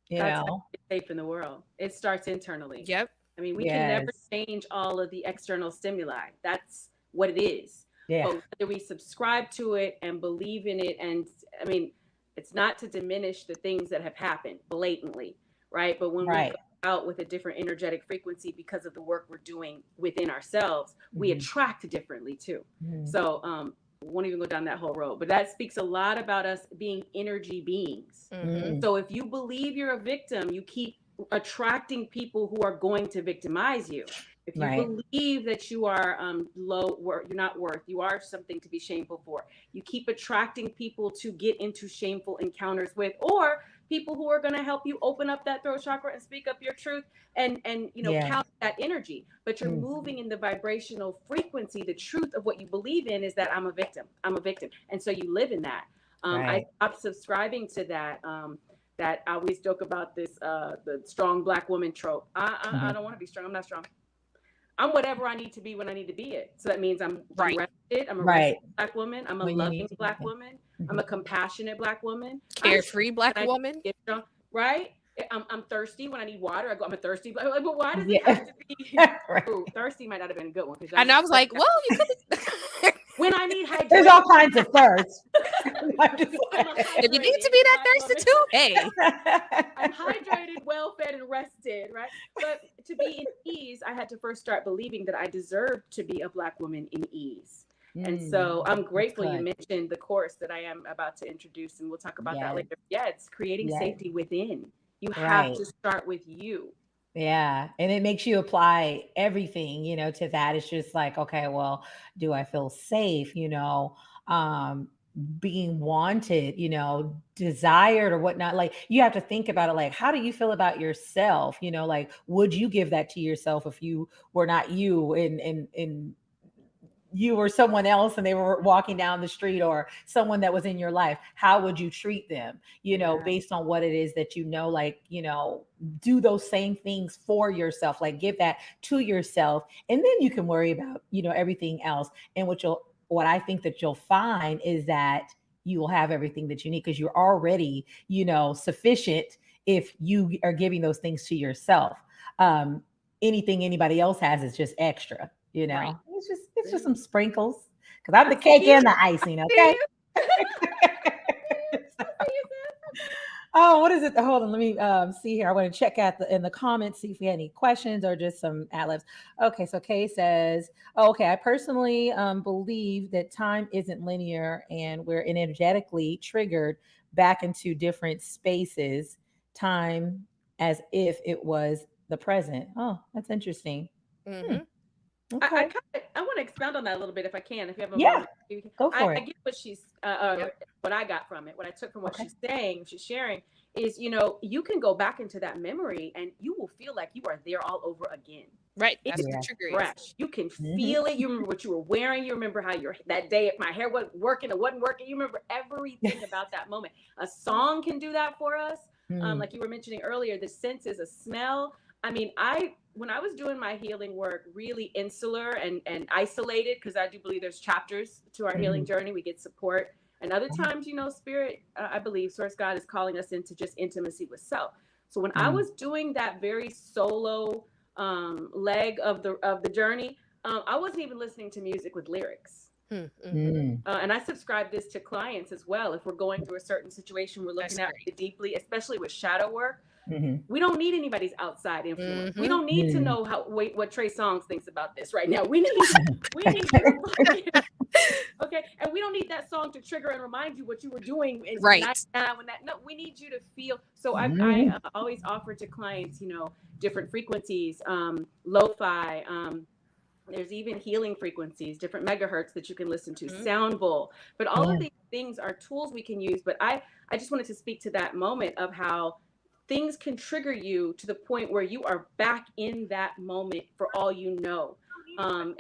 you That's how know you get safe in the world. It starts internally. Yep. I mean, we can never yes, change all of the external stimuli. That's what it is. yeah, But whether we subscribe to it and believe in it, and I mean, it's not to diminish the things that have happened blatantly, right? But when we right, go out with a different energetic frequency because of the work we're doing within ourselves, we hmm, attract differently too. hmm, So, won't even go down that whole road, but that speaks a lot about us being energy beings. Mhm. hmm, So if you believe you're a victim, you keep attracting people who are going to victimize you. If you right, believe that you are low, you're not worth, you are something to be shameful for, you keep attracting people to get into shameful encounters with, or people who are going to help you open up that throat chakra and speak up your truth and yeah, counter that energy. But you're mm, moving in the vibrational frequency. The truth of what you believe in is that I'm a victim. I'm a victim, and so you live in that. I right, stopped subscribing to that. That I always joke about this the strong black woman trope. I hmm, don't want to be strong. I'm not strong. I'm whatever I need to be when I need to be it. So that means I'm Right. rested. I'm a rested right, black woman. I'm a when you loving need to be black there. woman. I'm Hmm, a compassionate black woman. I'm strong Carefree black when I need woman. to get strong. Right? I'm thirsty when I need water. I'm a thirsty black. But why does it yeah, have to be? right. Ooh, thirsty might not have been a good one because And y'all. I was like, well, you could When I need There's hydration, all kinds of thirst. I'm just I'm a if you need to hydrated be that black thirsty woman. too, hey. I'm hydrated, well fed, and rested, right? But to be in ease, I had to first start believing that I deserved to be a black woman in ease. And so I'm That's grateful you good. mentioned the course that I am about to introduce, and we'll talk about that Yes, later. Yeah, it's creating yes, safety within. You have right. to start with you. Yeah. And it makes you apply everything, to that. It's just like, okay, well, do I feel safe, um, being wanted, desired or whatnot? Like you have to think about it like, how do you feel about yourself? Like, would you give that to yourself if you were not you and you or someone else and they were walking down the street, or someone that was in your life, how would you treat them, Yeah. based on what it is that like, do those same things for yourself, like give that to yourself, and then you can worry about, everything else. And what I think that you'll find is that you will have everything that you need because you're already, sufficient if you are giving those things to yourself. Anything anybody else has is just extra. Right. It's just some sprinkles because I'm the I cake see you. and the icing. I see Okay. you. I see you, sis. Oh, what is it? Hold on, let me see here. I want to check out in the comments, see if we had any questions or just some ad libs. Okay, so Kay says, oh, okay, I personally believe that time isn't linear and we're energetically triggered back into different spaces, time as if it was the present. Oh, that's interesting. Hmm. Mhm. Okay. I want to expound on that a little bit if I can, if you have a Yeah, moment. go I, for I it. get what she's, Yep. what I got from it, what I took from what Okay. she's saying, she's sharing is, you can go back into that memory and you will feel like you are there all over again. Right. It That's is what the Yeah. trigger is. fresh. You can Hmm. feel it. You remember what you were wearing. You remember how that day my hair wasn't working, it wasn't working. You remember everything about that moment. A song can do that for us. Mm, Like you were mentioning earlier, the senses, a smell, I mean, I when I was doing my healing work, really insular and isolated, because I do believe there's chapters to our healing Mhm. journey. We get support, and other times, spirit, I believe, source God is calling us into just intimacy with self. So when I Mm. was doing that very solo leg of the journey, I wasn't even listening to music with lyrics. Mm-hmm. Mm. And I subscribe this to clients as well. If we're going through a certain situation, we're That's looking at great. it deeply, especially with shadow work. Mhm. We don't need anybody's outside influence. We Mm-hmm. don't need to Mm. know what Trey Songz thinks about this right now. We need you to focus, okay? And we don't need that song to trigger and remind you what you were doing in Right. '99 when that. No, we need you to feel. So I Mhm. always offer to clients, different frequencies, lo-fi. There's even healing frequencies, different megahertz that you can listen to, Mm-hmm. sound bowl. But all of Yeah. these things are tools we can use. But I just wanted to speak to that moment of how things can trigger you to the point where you are back in that moment for all you know.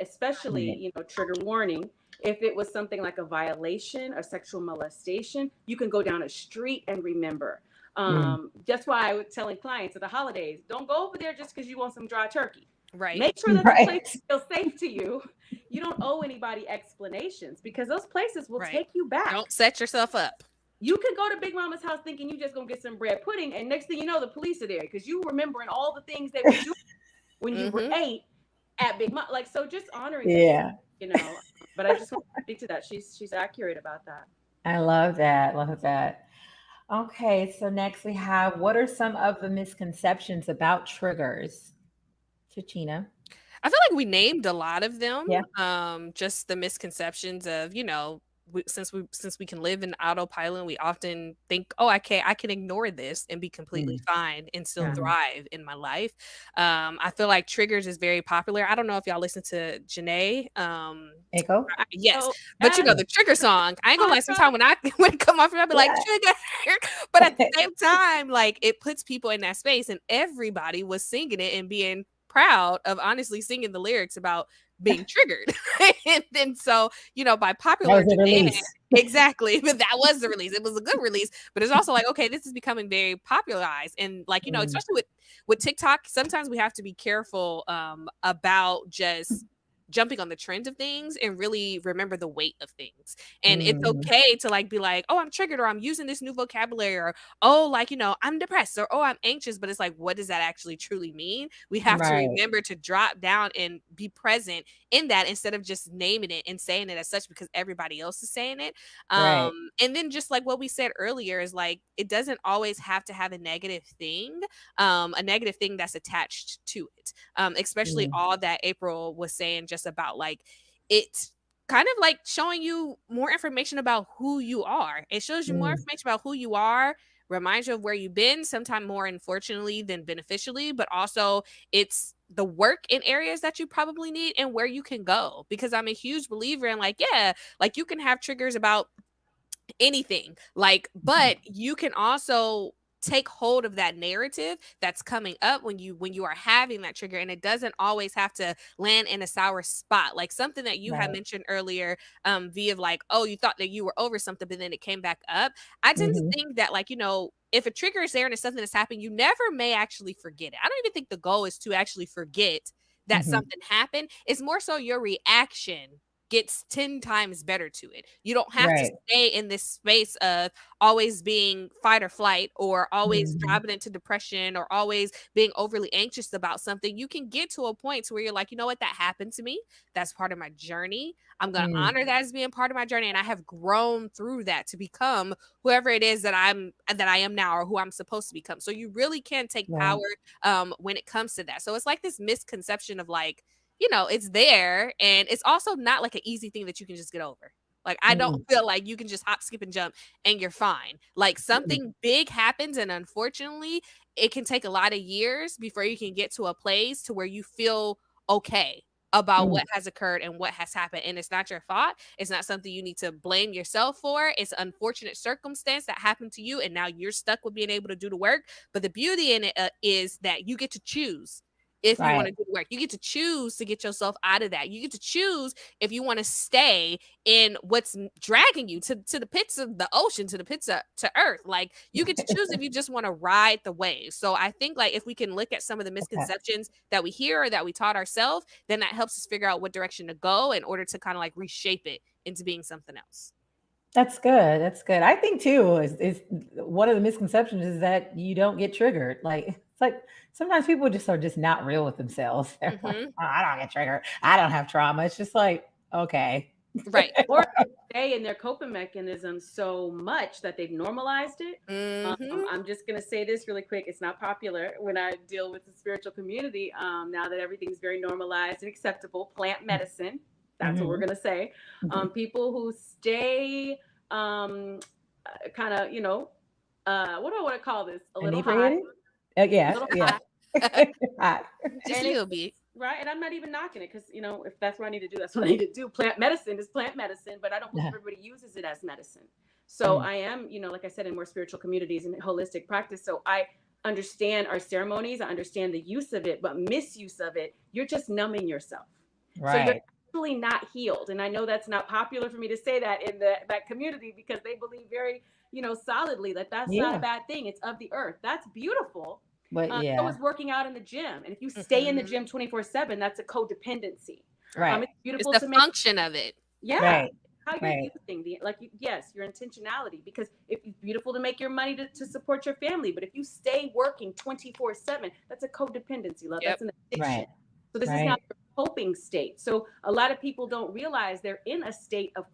Especially, Right. trigger warning. If it was something like a violation, a sexual molestation, you can go down a street and remember. Mm. That's why I was telling clients at the holidays, don't go over there just because you want some dry turkey. Right. Make sure that the place Right. feels safe to you. You don't owe anybody explanations because those places will Right. take you back. Don't set yourself up. You can go to Big Mama's house thinking you just gonna get some bread pudding, and next thing you know, the police are there because you remembering all the things they were doing when you were Mm-hmm. 8 at Big Mama. Like, so, just honoring that, Yeah. you know. But I just want to speak to that. She's accurate about that. I love that. Love that. Okay, so next we have what are some of the misconceptions about triggers? Chachina. I feel like we named a lot of them. Yeah. Just the misconceptions of, since we can live in autopilot, we often think, oh, I can ignore this and be completely Mm. fine and still Yeah. Mhm. thrive in my life. I feel like triggers is very popular. I don't know if y'all listen to Janae. Echo? Yes, So, but Yeah. the trigger song. I ain't gonna lie. mantra. Sometimes when I when it come off, I'll be like Yeah. trigger, but at the same time, like it puts people in that space, and everybody was singing it and being proud of honestly singing the lyrics about being triggered. And then so, by That popular was a demand. release. Exactly. But that was the release. It was a good release, but it's also like, okay, this is becoming very popularized. And like, Mm. especially with TikTok, sometimes we have to be careful about just jumping on the trend of things and really remember the weight of things. And it's Mhm. okay to like be like, oh, I'm triggered, or I'm using this new vocabulary, or oh, like, I'm depressed, or oh, I'm anxious. But it's like, what does that actually truly mean? We have to Right. remember to drop down and be present in that instead of just naming it and saying it as such because everybody else is saying it. Right. And then just like what we said earlier is like it doesn't always have to have a negative thing that's attached to it. Especially Mm. all that April was saying just about like it kind of like showing you more information about who you are. It shows you more Mm. information about who you are, reminds you of where you've been, sometimes more unfortunately than beneficially, but also it's the work in areas that you probably need and where you can go. Because I'm a huge believer in like, yeah, like you can have triggers about anything, like, but you can also take hold of that narrative that's coming up when you are having that trigger, and it doesn't always have to land in a sour spot, like something that you had Right. mentioned earlier, via like, oh, you thought that you were over something but then it came back up. I tend to Mhm. think that, like, if a trigger is there and it's something that's happened, you never may actually forget it. I don't even think the goal is to actually forget that Mhm. something happened. It's more so your reaction gets 10 times better to it. You don't have to Right. stay in this space of always being fight or flight, or always Mhm. driving into depression, or always being overly anxious about something. You can get to a point to where you're like, you know what, that happened to me. That's part of my journey. I'm going to Mm. honor that as being part of my journey, and I have grown through that to become whoever it is that I am now, or who I'm supposed to become. So you really can take power Right. when it comes to that. So it's like this misconception of like, it's there, and it's also not like an easy thing that you can just get over. Like, I don't Mm. feel like you can just hop, skip, and jump and you're fine. Like, Mm. something big happens, and unfortunately, it can take a lot of years before you can get to a place to where you feel okay about Mm. what has occurred and what has happened. And it's not your fault. It's not something you need to blame yourself for. It's an unfortunate circumstance that happened to you, and now you're stuck with being able to do the work. But the beauty in it is that you get to choose if you want Right. to do the work. You get to choose to get yourself out of that. You get to choose if you want to stay in what's dragging you to the pits of the ocean, to the pits of to earth. Like you get to choose if you just want to ride the wave. So I think like if we can look at some of the Okay. misconceptions that we hear or that we taught ourselves, then that helps us figure out what direction to go in order to kind of like reshape it into being something else. That's good. That's good. I think too is one of the misconceptions is that you don't get triggered. Like it's like sometimes people just are just not real with themselves. They're like, Hmm. oh, I don't get triggered. I don't have trauma. It's just like, okay. Right. Or they stay in their coping mechanism so much that they've normalized it. Hmm. I'm just going to say this really quick. It's not popular when I deal with the spiritual community. Now that everything's very normalized and acceptable, plant medicine, that's what we're Hmm. going to say. People who stay kind of, what do I want to call this? A little high, Inebriated? a Yeah, little yeah. high. Hi. Just a And it's little bit. right. And I'm not even knocking it because, if that's what I need to do, that's what I need to do. Plant medicine is plant medicine, but I don't believe everybody uses it as medicine. So Mm, I am, like I said, in more spiritual communities and holistic practice. So I understand our ceremonies. I understand the use of it, but misuse of it, you're just numbing yourself. So you're right. actually not healed. And I know that's not popular for me to say that in that community because they believe very, solidly that that's not a Yeah. bad thing. It's of the earth. That's beautiful. But So yeah. is working out in the gym. And if you stay in the Hmm. gym 24/7, that's a codependency. Right. It's It's beautiful the to make, function of it. yeah, Right. how you're Right. using yes, your intentionality. Because if it's beautiful to make your money to support your family, but if you stay working 24/7, that's a codependency, love. Yep. That's an addiction. Right. So this is not Right. your coping state. So a lot of people don't realize they're in a state of,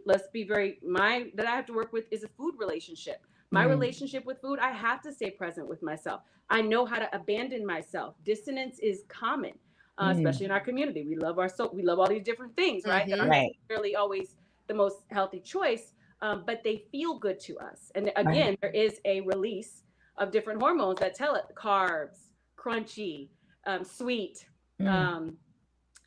let's be very, that I have to work with is a food relationship. My Mm, relationship with food, I have to stay present with myself. I know how to abandon myself. Dissonance is common, especially mm, in our community. We love all these different things, right? That aren't Hmm. right. necessarily always the most healthy choice, but they feel good to us. And Right. again, there is a release of different hormones that tell it carbs, crunchy, sweet. Mm, Um,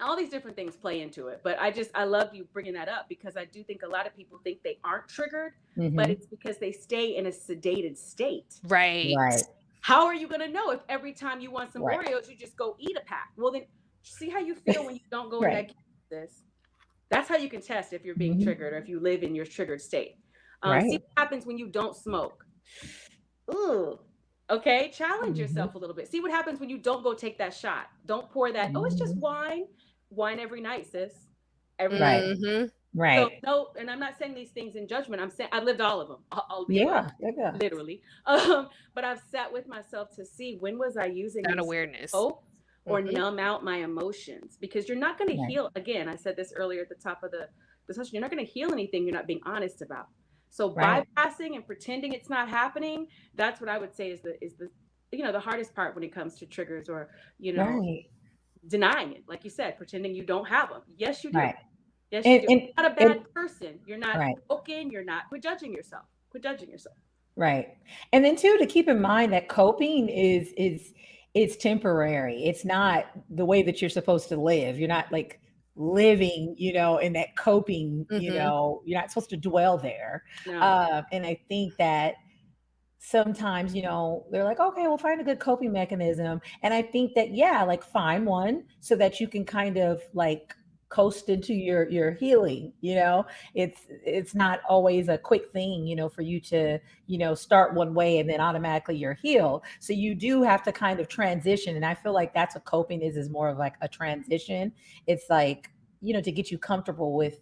all these different things play into it. But I love you bringing that up because I do think a lot of people think they aren't triggered, but mm-hmm. it's because they stay in a sedated state. Right. Right. How are you going to know if every time you want some Right. Oreos, you just go eat a pack? Well, then see how you feel when you don't go in Right. that this. That's how you can test if you're being Hmm. triggered or if you live in your triggered state. See Right. what happens when you don't smoke. Ooh. Okay, challenge Hmm. yourself a little bit. See what happens when you don't go take that shot. Don't pour that. Oh, it's just Hmm. wine. Wine every night, sis. Every night. Right. Hmm. So Right. no, and I'm not saying these things in judgment. I'm saying I've lived all of them, literally, Yeah. Yeah. Yeah. literally. But I've sat with myself to see when was I using That these to awareness. cope or Hmm. numb out my emotions because you're not going to Right. heal. Again, I said this earlier at the top of the discussion. You're not going to heal anything you're not being honest about. So Right. bypassing and pretending it's not happening, that's what I would say is the the hardest part when it comes to triggers or you know Right. denying it. Like you said, pretending you don't have them. Yes, you do. Right. Yes, you And do. and You're not a and bad person. You're not right. broken. You're not. Quit judging yourself. Quit judging yourself. Right. And then too to keep in mind that coping is it's temporary. It's not the way that you're supposed to live. You're not like living, in that coping, Hmm. you're not supposed to dwell there. No. And I think that sometimes, they're like, okay, we'll find a good coping mechanism. And I think that, yeah, like find one so that you can kind of like coast into your healing. It's not always a quick thing, for you to, start one way and then automatically you're healed. So you do have to kind of transition. And I feel like that's what coping is more of like a transition. It's like, to get you comfortable with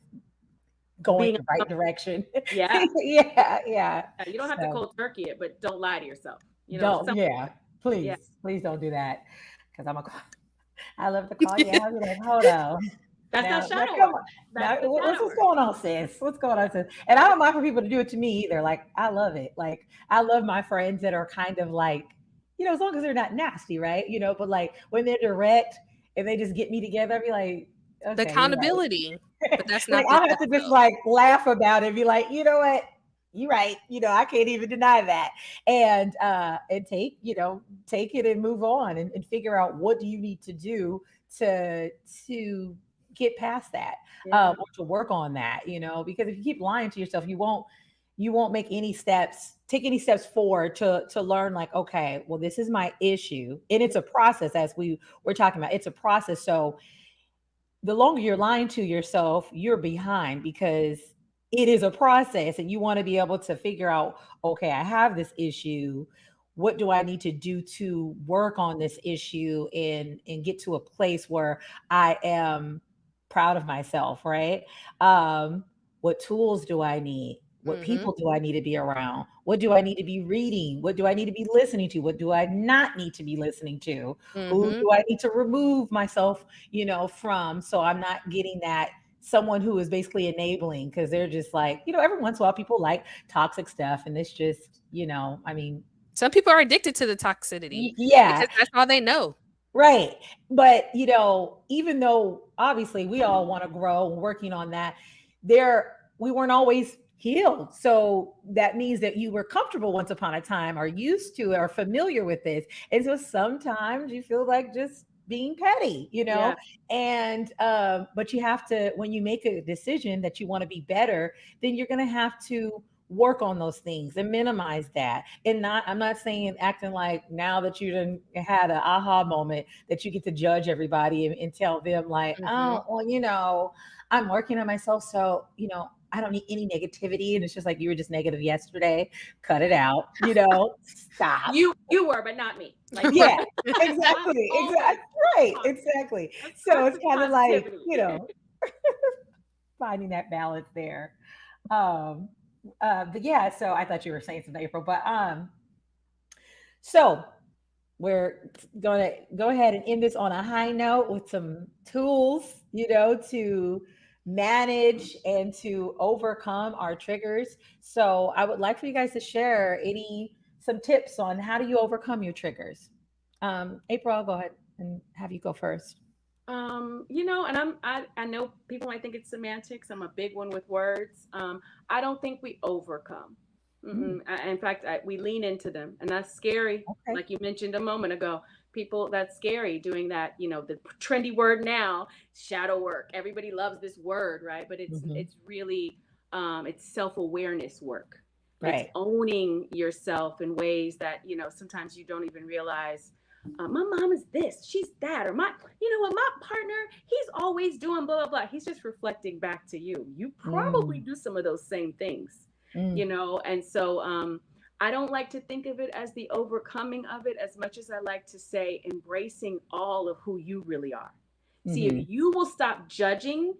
going Being the right direction. yeah. Yeah, yeah. You don't have to So cold turkey it, but don't lie to yourself. don't, Some yeah, yeah. please don't do that. Because I love to call you out. I'll be like, hold on. That's not Now shadow come work. on. That's Now the shadow what's work. going on, sis? What's going on, sis? And I don't mind for people to do it to me either. Like I love it. Like I love my friends that are kind of like, as long as they're not nasty, right? But like when they're direct and they just get me together, I'll be like, The okay, you're right. accountability, but that's Like not the I'll have test to just though. like laugh about it, and be like, you know what? You're right. I can't even deny that. And take it and move on and figure out what do you need to do to get past that, Yeah. or to work on that, because if you keep lying to yourself, you won't. you won't take any steps forward to learn, like, okay, well, this is my issue. And it's a process, as we were talking about. It's a process. So the longer you're lying to yourself, you're behind, because it is a process and you want to be able to figure out, okay, I have this issue. What do I need to do to work on this issue and get to a place where I am proud of myself, right? What tools do I need? What Mm-hmm. people do I need to be around? What do I need to be reading? What do I need to be listening to? What do I not need to be listening to? Who Mm-hmm. do I need to remove myself, from, so I'm not getting that someone who is basically enabling, because they're just like, every once in a while people like toxic stuff, and it's just, I mean, Some people are addicted to the toxicity yeah. because that's all they know. Right. But, even though obviously we all want to grow, working on that, we weren't always healed. So that means that you were comfortable once upon a time, or used to, or familiar with this. And so sometimes you feel like just being petty, Yeah. and but you have to, when you make a decision that you want to be better, then you're going to have to work on those things and minimize that. And not, I'm not saying acting like, now that you done had an aha moment, that you get to judge everybody and tell them like, Mm-hmm. oh, well, I'm working on myself, so I don't need any negativity. And it's just like, you were just negative yesterday. Cut it out. Stop. You were, but not me. Like Yeah, I'm exactly. always Exactly. Right. positive. Exactly. That's So it's toxic kind of like, positivity. finding that balance there. Um, but yeah, so I thought you were saying something, April, but so we're going to go ahead and end this on a high note with some tools, to manage and to overcome our triggers. So I would like for you guys to share some tips on how do you overcome your triggers. April, I'll go ahead and have you go first. And I know people might think it's semantics. I'm a big one with words. I don't think we overcome. Mm, In fact, we lean into them, and that's scary. okay. Like you mentioned a moment ago, people, that's scary doing that. The trendy word now, shadow work. Everybody loves this word, right? But it's Hmm. it's really it's self-awareness work. It's Right. owning yourself in ways that sometimes you don't even realize. My mom is this, she's that, or my partner, he's always doing blah blah blah. He's just reflecting back to you. You probably Mm, do some of those same things, mm, and so I don't like to think of it as the overcoming of it as much as I like to say embracing all of who you really are. See, if mm-hmm, you will stop judging,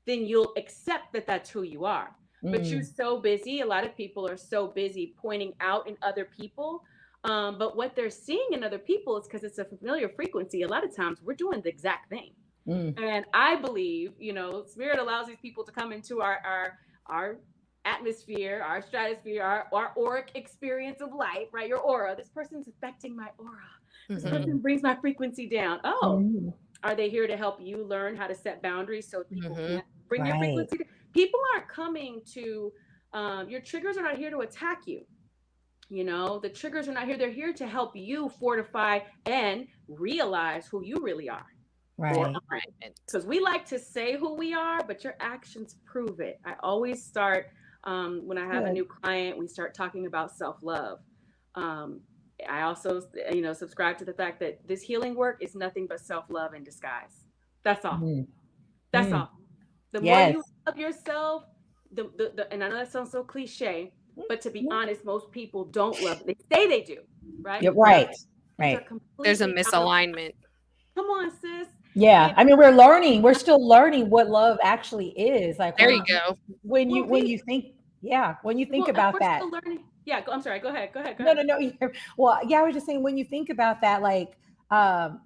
then you'll accept that that's who you are. But you're mm, so busy, a lot of people are so busy pointing out in other people, but what they're seeing in other people is because it's a familiar frequency. A lot of times we're doing the exact thing. mm, And I believe, spirit allows these people to come into our atmosphere, our stratosphere, our auric experience of life, right? Your aura. This person's affecting my aura. This Mm-hmm. person mm, brings my frequency down. Oh, mm. are they here to help you learn how to set boundaries so people Mm-hmm. can't bring your Right. frequency down? People aren't coming to, your triggers are not here to attack you. The triggers are not here. They're here to help you fortify and realize who you really are or Right. aren't. Alignment. Because we like to say who we are, but your actions prove it. I always start, when I have a Good. new client, we start talking about self love. Um, I also, subscribe to the fact that this healing work is nothing but self love in disguise. That's all. Mm, That's mm. all. The more Yes. you love yourself, and I know that sounds so cliche, but to be Mm, honest, most people don't love it. They say they do, right? you're right. But they're Right. There's a completely out of. misalignment. Come on, sis. Yeah. You I mean, we're learning. We're still learning what love actually is. Like There you when go. when you will when be. you think, yeah, when you think Well, and about we're that. still learning. Yeah, I'm sorry. Go ahead. Go ahead. Go No, ahead. no, no. Well, yeah, I was just saying, when you think about that, like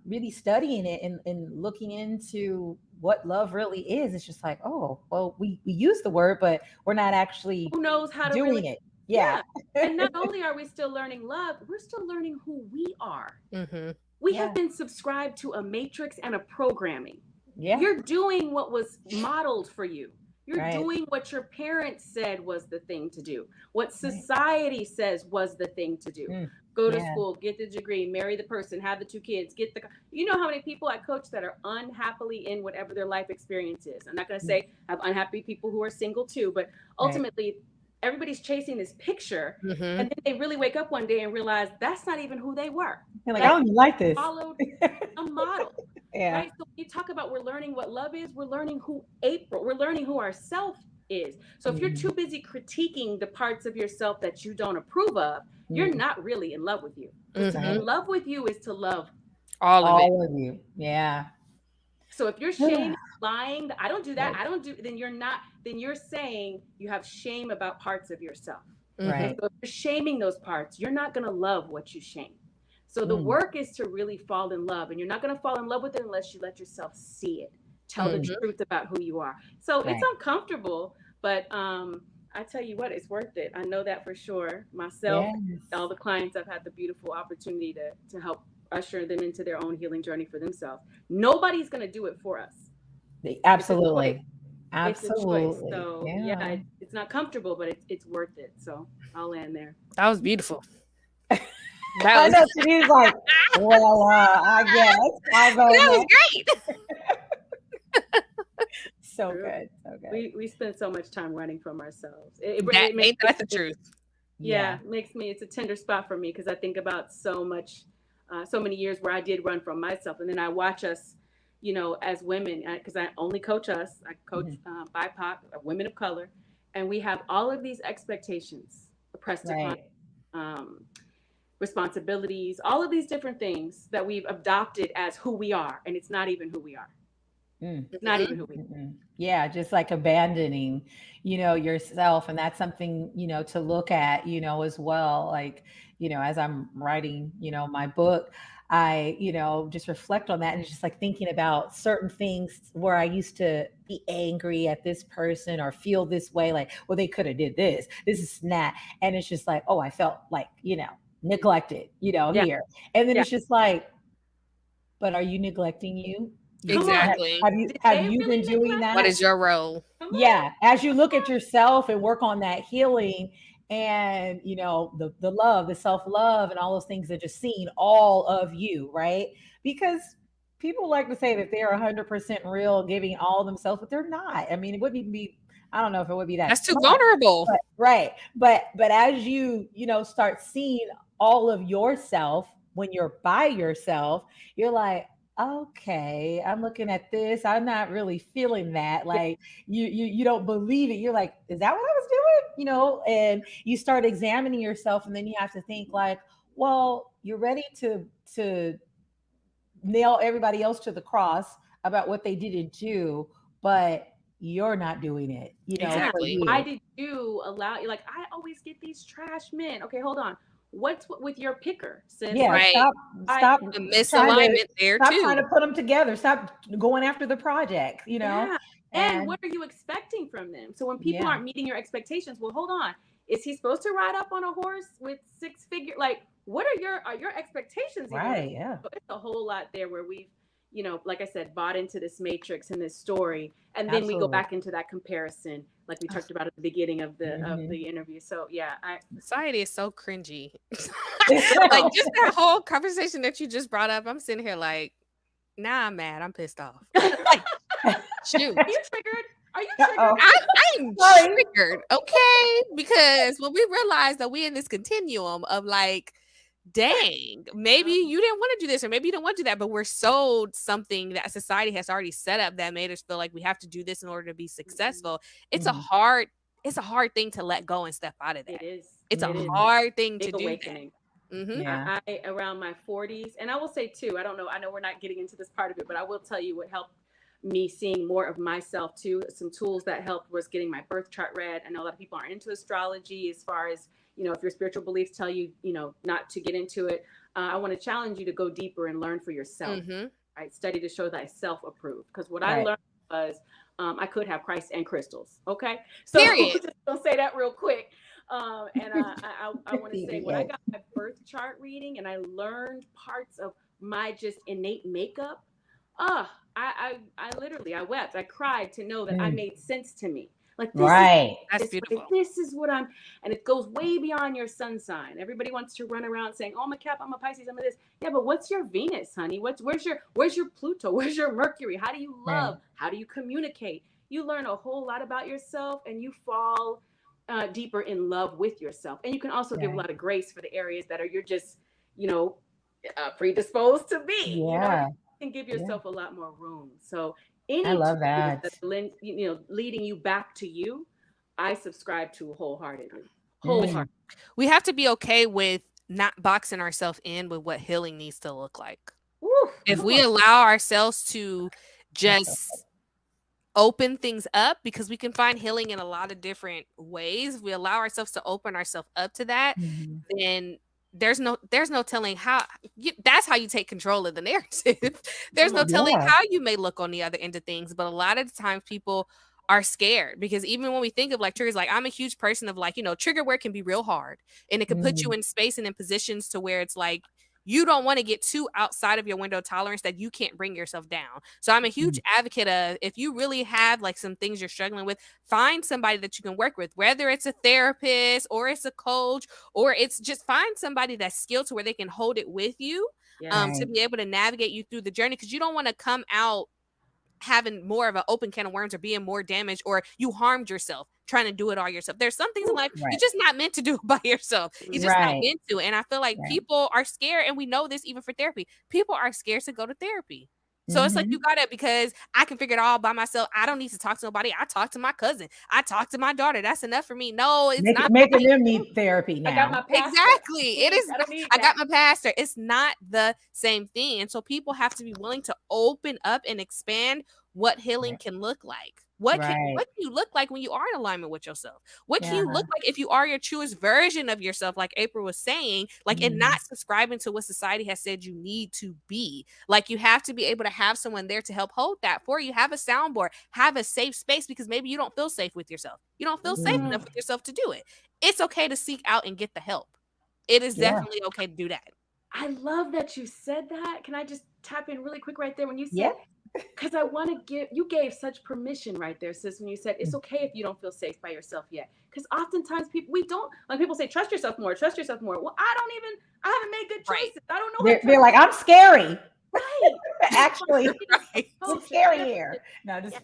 really studying it and looking into what love really is, it's just like, oh, well, we use the word, but we're not actually Who knows how to really? doing it. Yeah. Yeah. And not only are we still learning love, we're still learning who we are. Mm-hmm. We have Yeah. been subscribed to a matrix and a programming. Yeah. You're doing what was modeled for you. You're Right. doing what your parents said was the thing to do, what Right. society says was the thing to do. Mm, Go to yeah. school, get the degree, marry the person, have the two kids, get the. You know how many people I coach that are unhappily in whatever their life experience is. I'm not going to Mm, say I have unhappy people who are single too, but right. ultimately everybody's chasing this picture, Mm-hmm. and then they really wake up one day and realize that's not even who they were. You're like, I That don't even like this. followed a model, Yeah. right? So when you talk about we're learning what love is, we're learning who April, we're learning who ourself is. So if you're Mhm. too busy critiquing the parts of yourself that you don't approve of, you're Mm. not really in love with you. Because to be Mm-hmm. in Right. love with you is to love. All of it. All of you. Yeah. So if you're shaming, lying, I don't do that, I Yikes. don't do, then you're not, then you're saying you have shame about parts of yourself. And Mm-hmm. Right. so if you're shaming those parts, you're not going to love what you shame. So the Mm. work is to really fall in love, and you're not going to fall in love with it unless you let yourself see it, tell the Mm. Mm-hmm. truth about who you are. So it's Right. uncomfortable, but I tell you what, it's worth it. I know that for sure. Myself, all Yes. the clients I've had the beautiful opportunity to help usher them into their own healing journey for themselves. Nobody's going to do it for us. It's a choice. Absolutely. It's a choice. Absolutely. So yeah, Yeah. it's not comfortable, but it's worth it. So I'll land there. That was beautiful. That I was know Shanice's like, well, I guess I'll go that was next. great. So True. good. So good. We spend so much time running from ourselves. That It makes ain't that the it, truth. yeah, Yeah. makes me, it's a tender spot for me because I think about so much, so many years where I did run from myself, and then I watch us, as women, because I only coach us. I coach Mhm. BIPOC, women of color, and we have all of these expectations pressed upon, Right. um, responsibilities, all of these different things that we've adopted as who we are, and it's not even who we are. Mm. It's not Mm-hmm. even who we Mm-mm. Yeah, just like abandoning, yourself. And that's something, to look at, as well. Like, as I'm writing, my book, I, just reflect on that and just like thinking about certain things where I used to be angry at this person or feel this way, like, well, they could have did this, this is that. And it's just like, oh, I felt like, neglected, Yeah, here. And then yeah. it's just like, but are you neglecting you? Come on. Exactly. Did Have they you really been doing neglect What that? you? is your role? Come on. Yeah, as you look at yourself and work on that healing and the love, the self-love and all those things that just seeing all of you, right? Because people like to say that they're 100% real, giving all themselves, but they're not. I mean, it wouldn't even be, I don't know if it would be that That's too smart. vulnerable. But right. But as you, start seeing all of yourself when you're by yourself, you're like, okay, I'm looking at this. I'm not really feeling that. Yeah, Like you don't believe it. You're like, is that what I was doing? And you start examining yourself, and then you have to think like, well, you're ready to nail everybody else to the cross about what they didn't do, but you're not doing it, yeah. for Exactly. Why you. did you allow, like, I always get these trash men. Okay, hold on. With your picker, sis? Yeah, Like, Right. I, The trying to misalignment there stop trying too. to put them together. Stop going after the project, yeah. And and what are you expecting from them? So when people yeah, aren't meeting your expectations, well, hold on. Is he supposed to ride up on a horse with six figure? Like, what are your expectations even? right, yeah, So it's a whole lot there where we've, like I said, bought into this matrix and this story, and then we go absolutely. back into that comparison, like we talked about at the beginning of Hmm. the interview. So yeah, I Society is so cringy. Like girl. just that whole conversation that you just brought up, I'm sitting here like, nah, I'm mad. I'm pissed off. Like, shoot. Are you triggered? Are you Oh, triggered? I'm sorry. triggered, okay? Because when we realize that we in this continuum of like, dang, maybe Yeah. you didn't want to do this or maybe you don't want to do that, but we're sold something that society has already set up that made us feel like we have to do this in order to be Mhm. successful. It's a Mhm. hard, it's a hard thing to let go and step out of It that. is. It's a It is. Mhm. hard thing to Big do that. awakening. Mm-hmm. Yeah. I around my 40s, and I will say too, I don't know, I know we're not getting into this part of it, but I will tell you what helped me seeing more of myself too. Some tools that helped was getting my birth chart read. I know a lot of people aren't into astrology as far as, if your spiritual beliefs tell you, not to get into it. I want to challenge you to go deeper and learn for yourself, Mm-hmm. right? Study to show thyself approved. Because what I Right. learned was I could have Christ and crystals. Okay. So Period. just gonna say that real quick. And I want to say when I Yes. got my birth chart reading and I learned parts of my just innate makeup, I literally I wept, I cried to know that I Mm. made sense to me. Like this is Right. That's this way, beautiful. this is what I'm, and it goes way beyond your sun sign. Everybody wants to run around saying, "Oh, I'm a Cap, I'm a Pisces, I'm a this." Yeah, but what's your Venus, honey? Where's your Pluto? Where's your Mercury? How do you Right. love? How do you communicate? You learn a whole lot about yourself, and you fall deeper in love with yourself. And you can also give a Right. lot of grace for the areas that are you're just, you know, predisposed to be. You know, you Yeah. can give Yeah. yourself a lot more room. So I any love tools that. that are leading you back to you, I subscribe to wholeheartedly. We Mm, Wholeheartedly. we have to be okay with not boxing ourselves in with what healing needs to look like. Woo, If come we on. allow ourselves to that's so just open things up, because we can find healing in a lot of different ways. If we allow ourselves to open ourselves up to that, mhm. then there's no telling how that's how you take control of the narrative. There's Come no on. telling Yeah. how you may look on the other end of things, but a lot of the times people are scared because even when we think of like triggers, like I'm a huge person of like, trigger work can be real hard and it can put you Mm, in space and in positions to where it's like you don't want to get too outside of your window of tolerance that you can't bring yourself down. So I'm a huge mm, advocate of, if you really have like some things you're struggling with, find somebody that you can work with, whether it's a therapist or it's a coach, or it's just find somebody that's skilled to where they can hold it with you, Yes. to right. be able to navigate you through the journey, because you don't want to come out having more of an open can of worms or being more damaged, or you harmed yourself trying to do it all yourself. There's some things in life you're Right. just not meant to do it by yourself. You're just not Right. meant to. And I feel like Right. people are scared, and we know this even for therapy. People are scared to go to therapy. So it's like you Hmm. gotta, because I can figure it all by myself. I don't need to talk to nobody. I talk to my cousin. I talk to my daughter. That's enough for me. No, it's not. Making them need therapy I got now. my pastor. Exactly. It is I not, don't need I got that. my pastor. It's not the same thing. And so people have to be willing to open up and expand what healing Right. can look like. What can Right. what can you look like when you are in alignment with yourself? What can Yeah. you look like if you are your truest version of yourself, like April was saying, like, and Mhm. not subscribing to what society has said you need to be. Like, you have to be able to have someone there to help hold that for you. Have a soundboard, have a safe space, because maybe you don't feel safe with yourself. You don't feel safe Mm. enough with yourself to do it. It's okay to seek out and get the help. It is Yeah. definitely okay to do that. I love that you said that. Can I just tap in really quick right there when you Yeah. said, because I want to you gave such permission right there, sis, when you said it's Mm. okay if you don't feel safe by yourself yet. Because oftentimes we don't, like people say, trust yourself more, trust yourself more. Well, I haven't made good Right. choices. I don't know how to They're trust like, I'm scary. right. So I Actually, need a Right. it's coach, a scary here. therapist, No, just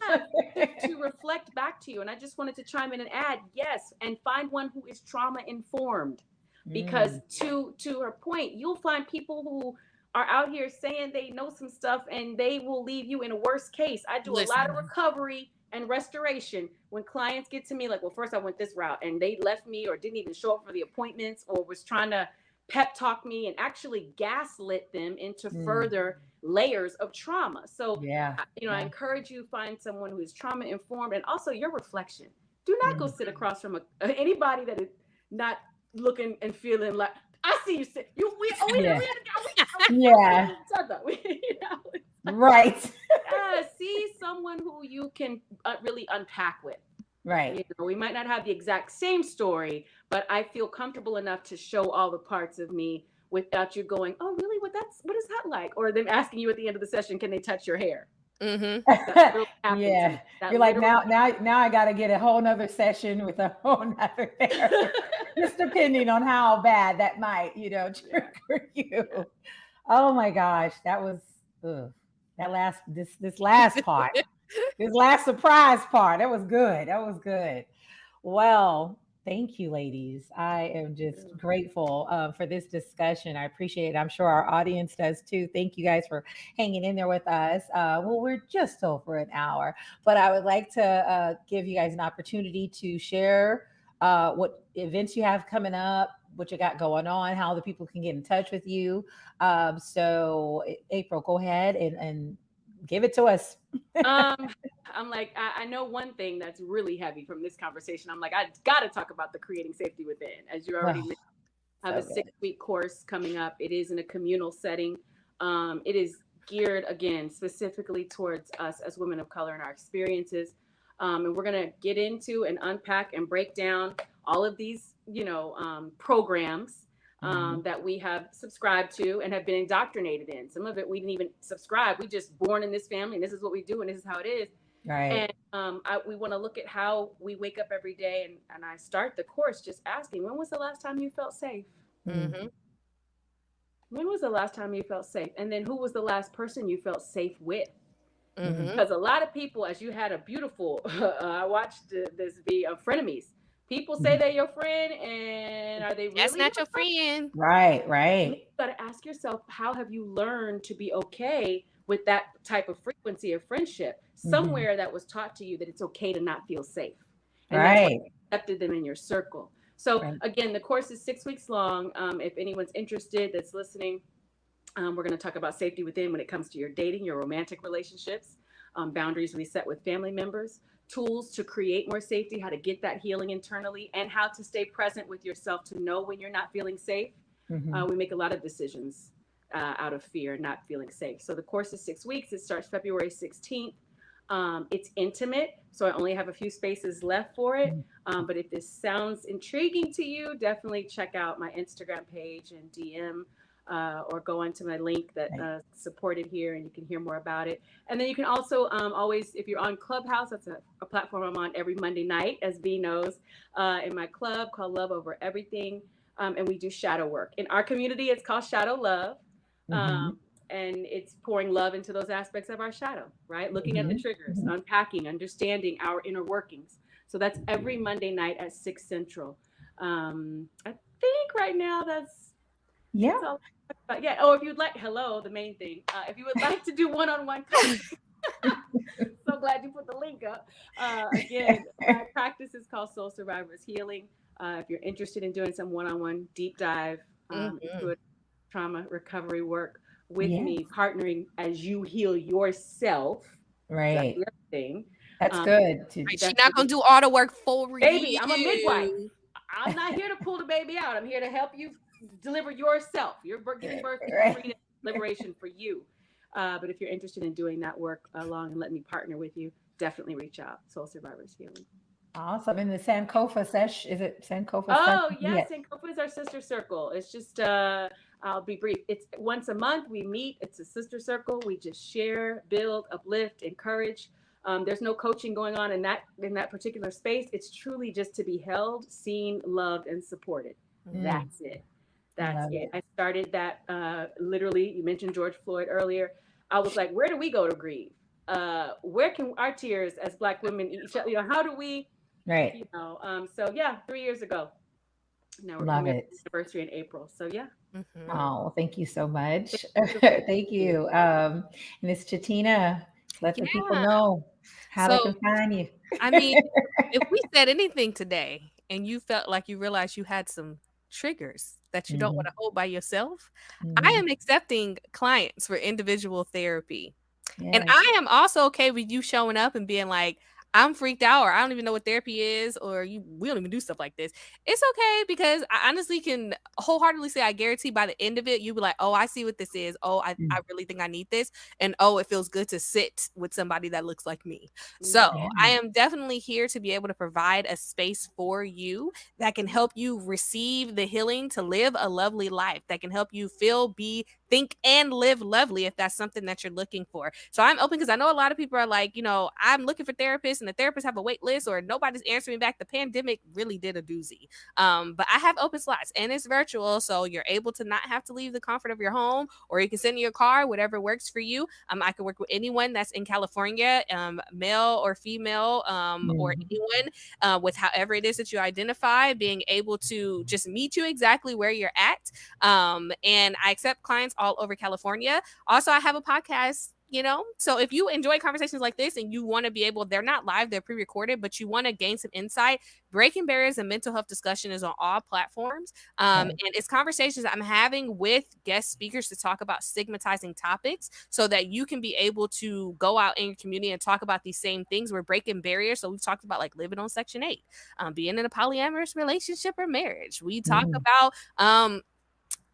yeah, to reflect back to you. And I just wanted to chime in and add, yes, and find one who is trauma informed. Because Mm, to her point, you'll find people who are out here saying they know some stuff and they will leave you in a worst case. I do a lot of Listen. recovery and restoration when clients get to me like, well, first I went this route and they left me or didn't even show up for the appointments or was trying to pep talk me and actually gaslit them into mm, further layers of trauma. So, yeah. I Yeah. encourage you find someone who is trauma informed and also your reflection. Do not go Mm. sit across from anybody that is not looking and feeling like I see you sit. You Yeah. we Yeah. each other. Right. Yeah, see someone who you can really unpack with. Right. We might not have the exact same story, but I feel comfortable enough to show all the parts of me without you going, "Oh, really? What is that like?" Or them asking you at the end of the session, "Can they touch your hair?" Mhm. That literally happened to Yeah. me. That You're like, literally. now I got to get a whole nother session with a whole nother therapist, just depending on how bad that might, Yeah, trigger yeah. you. Oh my gosh, that was ugh. This last part, this last surprise part. That was good. That was good. Well, thank you, ladies. I am just grateful for this discussion. I appreciate it. I'm sure our audience does too. Thank you guys for hanging in there with us. Well, we're just over an hour, but I would like to give you guys an opportunity to share what events you have coming up, what you got going on, how the people can get in touch with you. April, go ahead and give it to us. Um, I'm like, I know one thing that's really heavy from this conversation. I'm like, I got to talk about the creating safety within. As you already Oh, mentioned, I have a so six good. week course coming up. It is in a communal setting. It is geared again specifically towards us as women of color and our experiences. And we're gonna get into and unpack and break down all of these, programs Mhm. that we have subscribed to and have been indoctrinated in. Some of it we didn't even subscribe. We just born in this family, and this is what we do, and this is how it is. Right. And we want to look at how we wake up every day. And I start the course just asking, when was the last time you felt safe? Mm. Mhm. When was the last time you felt safe? And then who was the last person you felt safe with? Mm. Mhm. Because a lot of people, as you had a beautiful, I watched this be of frenemies. People say Mhm. they're your friend, and are they That's really not your your friend. Right, friend? You right. got to ask yourself, how have you learned to be okay with that type of frequency of friendship? Mhm. Somewhere that was taught to you that it's okay to not feel safe, and that's why Right, you accepted them in your circle. So right. again, the course is 6 weeks long. If anyone's interested that's listening, we're going to talk about safety within when it comes to your dating, your romantic relationships, boundaries reset with family members, tools to create more safety, how to get that healing internally, and how to stay present with yourself to know when you're not feeling safe. Mhm. We make a lot of decisions out of fear, not feeling safe. So the course is 6 weeks. It starts February 16th. It's intimate, so I only have a few spaces left for it. Mhm. But if this sounds intriguing to you, definitely check out my Instagram page and DM, or go onto my link that Right. supported here, and you can hear more about it. And then you can also always, if you're on Clubhouse, that's a platform I'm on every Monday night, as B knows, in my club called Love Over Everything. And we do shadow work. In our community, it's called Shadow Love. Mhm. And it's pouring love into those aspects of our shadow, right? Looking at the Mhm. triggers, Mhm. unpacking, understanding our inner workings. So that's every Monday night at 6 Central. I think right now Yeah. that's all. Yeah. Oh, if you'd like, hello, the main thing. If you would like to do one-on-one coaching, so glad you put the link up. Again, my practice is called Soul Survivors Healing. If you're interested in doing some one-on-one deep dive Hmm. into a trauma recovery work with Yeah. me, partnering as you heal yourself. So that's the Right. other thing. That's Um, good to Right, she not definitely, gonna do all the work for baby, I'm a midwife. you. I'm not here to pull the baby out. I'm here to help you deliver yourself. You're giving birth is right. freedom, liberation for you. But if you're interested in doing that work along and let me partner with you, definitely reach out. Soul Survivors Healing. Awesome. In the Sankofa sesh, is it Sankofa session? Oh Yeah. yes, Sankofa is our sister circle. It's just I'll be brief. It's once a month we meet. It's a sister circle. We just share, build, uplift, encourage. There's no coaching going on in that particular space. It's truly just to be held, seen, loved, and supported. Mm, That's it. I That's love it. it. I started that literally. You mentioned George Floyd earlier. I was like, where do we go to grieve? Where can our tears as Black women each other? You know, how do we? Right. So yeah, 3 years ago. Now we're Love coming up it. to the anniversary in April. So yeah. Hmm. Oh, thank you so Thank much. you. Thank you. Miss Chatina, let the people Yeah. know how they So, can find you. I mean, if we said anything today and you felt like you realized you had some triggers that you don't want Hmm. to hold by yourself, I Hmm. am accepting clients for individual therapy. And Yes. I am also okay with you showing up and being like, I'm freaked out, or I don't even know what therapy is, or we don't even do stuff like this. It's okay because I honestly can wholeheartedly say I guarantee by the end of it, you'll be like, oh, I see what this is. Oh, I Mm. really think I need this. And oh, it feels good to sit with somebody that looks like me. So Yeah. I Yeah. am definitely here to be able to provide a space for you that can help you receive the healing to live a lovely life, that can help you feel, be, think, and live lovely if that's something that you're looking for. So I'm open because I know a lot of people are like, I'm looking for therapists and the therapists have a wait list or nobody's answering back. The pandemic really did a doozy. But I have open slots and it's virtual. So you're able to not have to leave the comfort of your home, or you can send in your car, whatever works for you. I can work with anyone that's in California, male or female, or Mhm. anyone with however it is that you identify, being able to just meet you exactly where you're at. And I accept clients all over California. Also, I have a podcast. So if you enjoy conversations like this and you want to be able, they're not live, they're pre-recorded, but you want to gain some insight. Breaking Barriers and Mental Health Discussion is on all platforms. Okay. And it's conversations I'm having with guest speakers to talk about stigmatizing topics so that you can be able to go out in your community and talk about these same things. We're breaking barriers. So we've talked about like living on Section 8, being in a polyamorous relationship or marriage. We talk Mm. about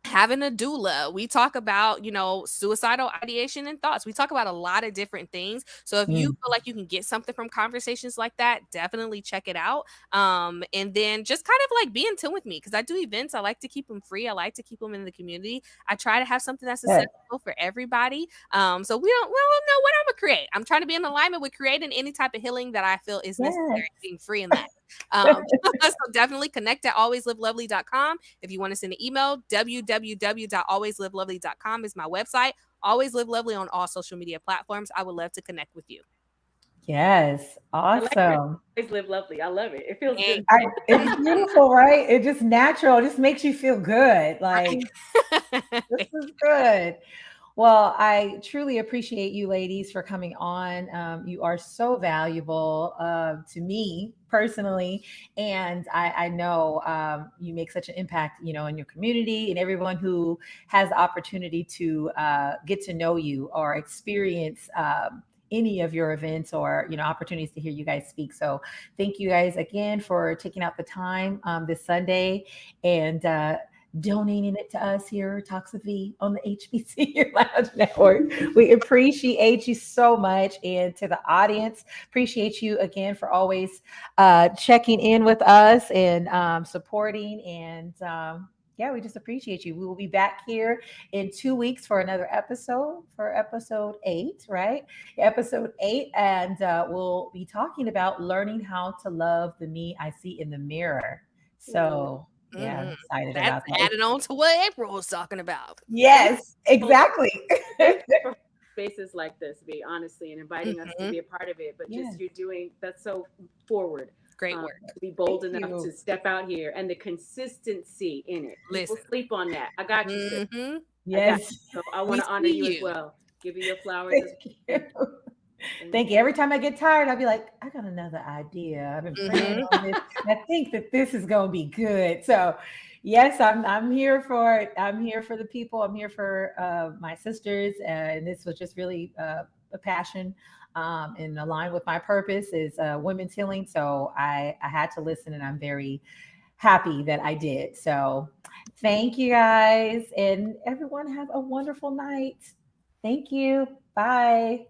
having a doula. We talk about, suicidal ideation and thoughts. We talk about a lot of different things. So if you Mm. feel like you can get something from conversations like that, definitely check it out. And then just kind of like be in tune with me because I do events. I like to keep them free. I like to keep them in the community. I try to have something that's Good. accessible for everybody. So we don't know what I'm gonna create. I'm trying to be in alignment with creating any type of healing that I feel is Yes. necessary, being free in that. So definitely connect at alwayslivelovely.com. If you want to send an email, www.alwayslivelovely.com is my website. Always Live Lovely on all social media platforms. I would love to connect with you. Yes. I like your Awesome. always live lovely. I love it. It feels good. Thank It's beautiful, right? It just natural. It just makes you feel good. Like, this you. is good. Well, I truly appreciate you ladies for coming on. You are so valuable to me personally, and I know you make such an impact, in your community and everyone who has the opportunity to get to know you or experience. Any of your events or opportunities to hear you guys speak. So thank you guys again for taking out the time this Sunday and donating it to us here, Toxavi, on the HBCU Lounge Network. We appreciate you so much. And to the audience, appreciate you again for always checking in with us and supporting. And yeah, we just appreciate you. We will be back here in 2 weeks for another episode, for episode 8, right? Episode 8. And we'll be talking about learning how to love the me I see in the mirror. Ooh, So, yeah, I'm Mhm. excited That's about that. added on to what April was talking about. thank Yes, you exactly. thank you for spaces like this, be honestly, and inviting us to Mhm. be a part of it. But just Yes, you're doing that's so forward, Great work. to be bold thank enough to you. step out here and the consistency in it. People Listen. sleep on that. I got you, sis. Mhm. I got Yes, you. So I want We to honor see you as you. well. Give you your flowers thank as you. well. Thank Thank you. Every time I get tired, I'll be like, I got another idea. I've been praying Mhm. on this. I think that this is going to be good. So, yes, I'm here for it. I'm here for the people. I'm here for my sisters, and this was just really a passion and aligned with my purpose is women's healing. So I had to listen, and I'm very happy that I did. So, thank you guys, and everyone have a wonderful night. Thank you. Bye.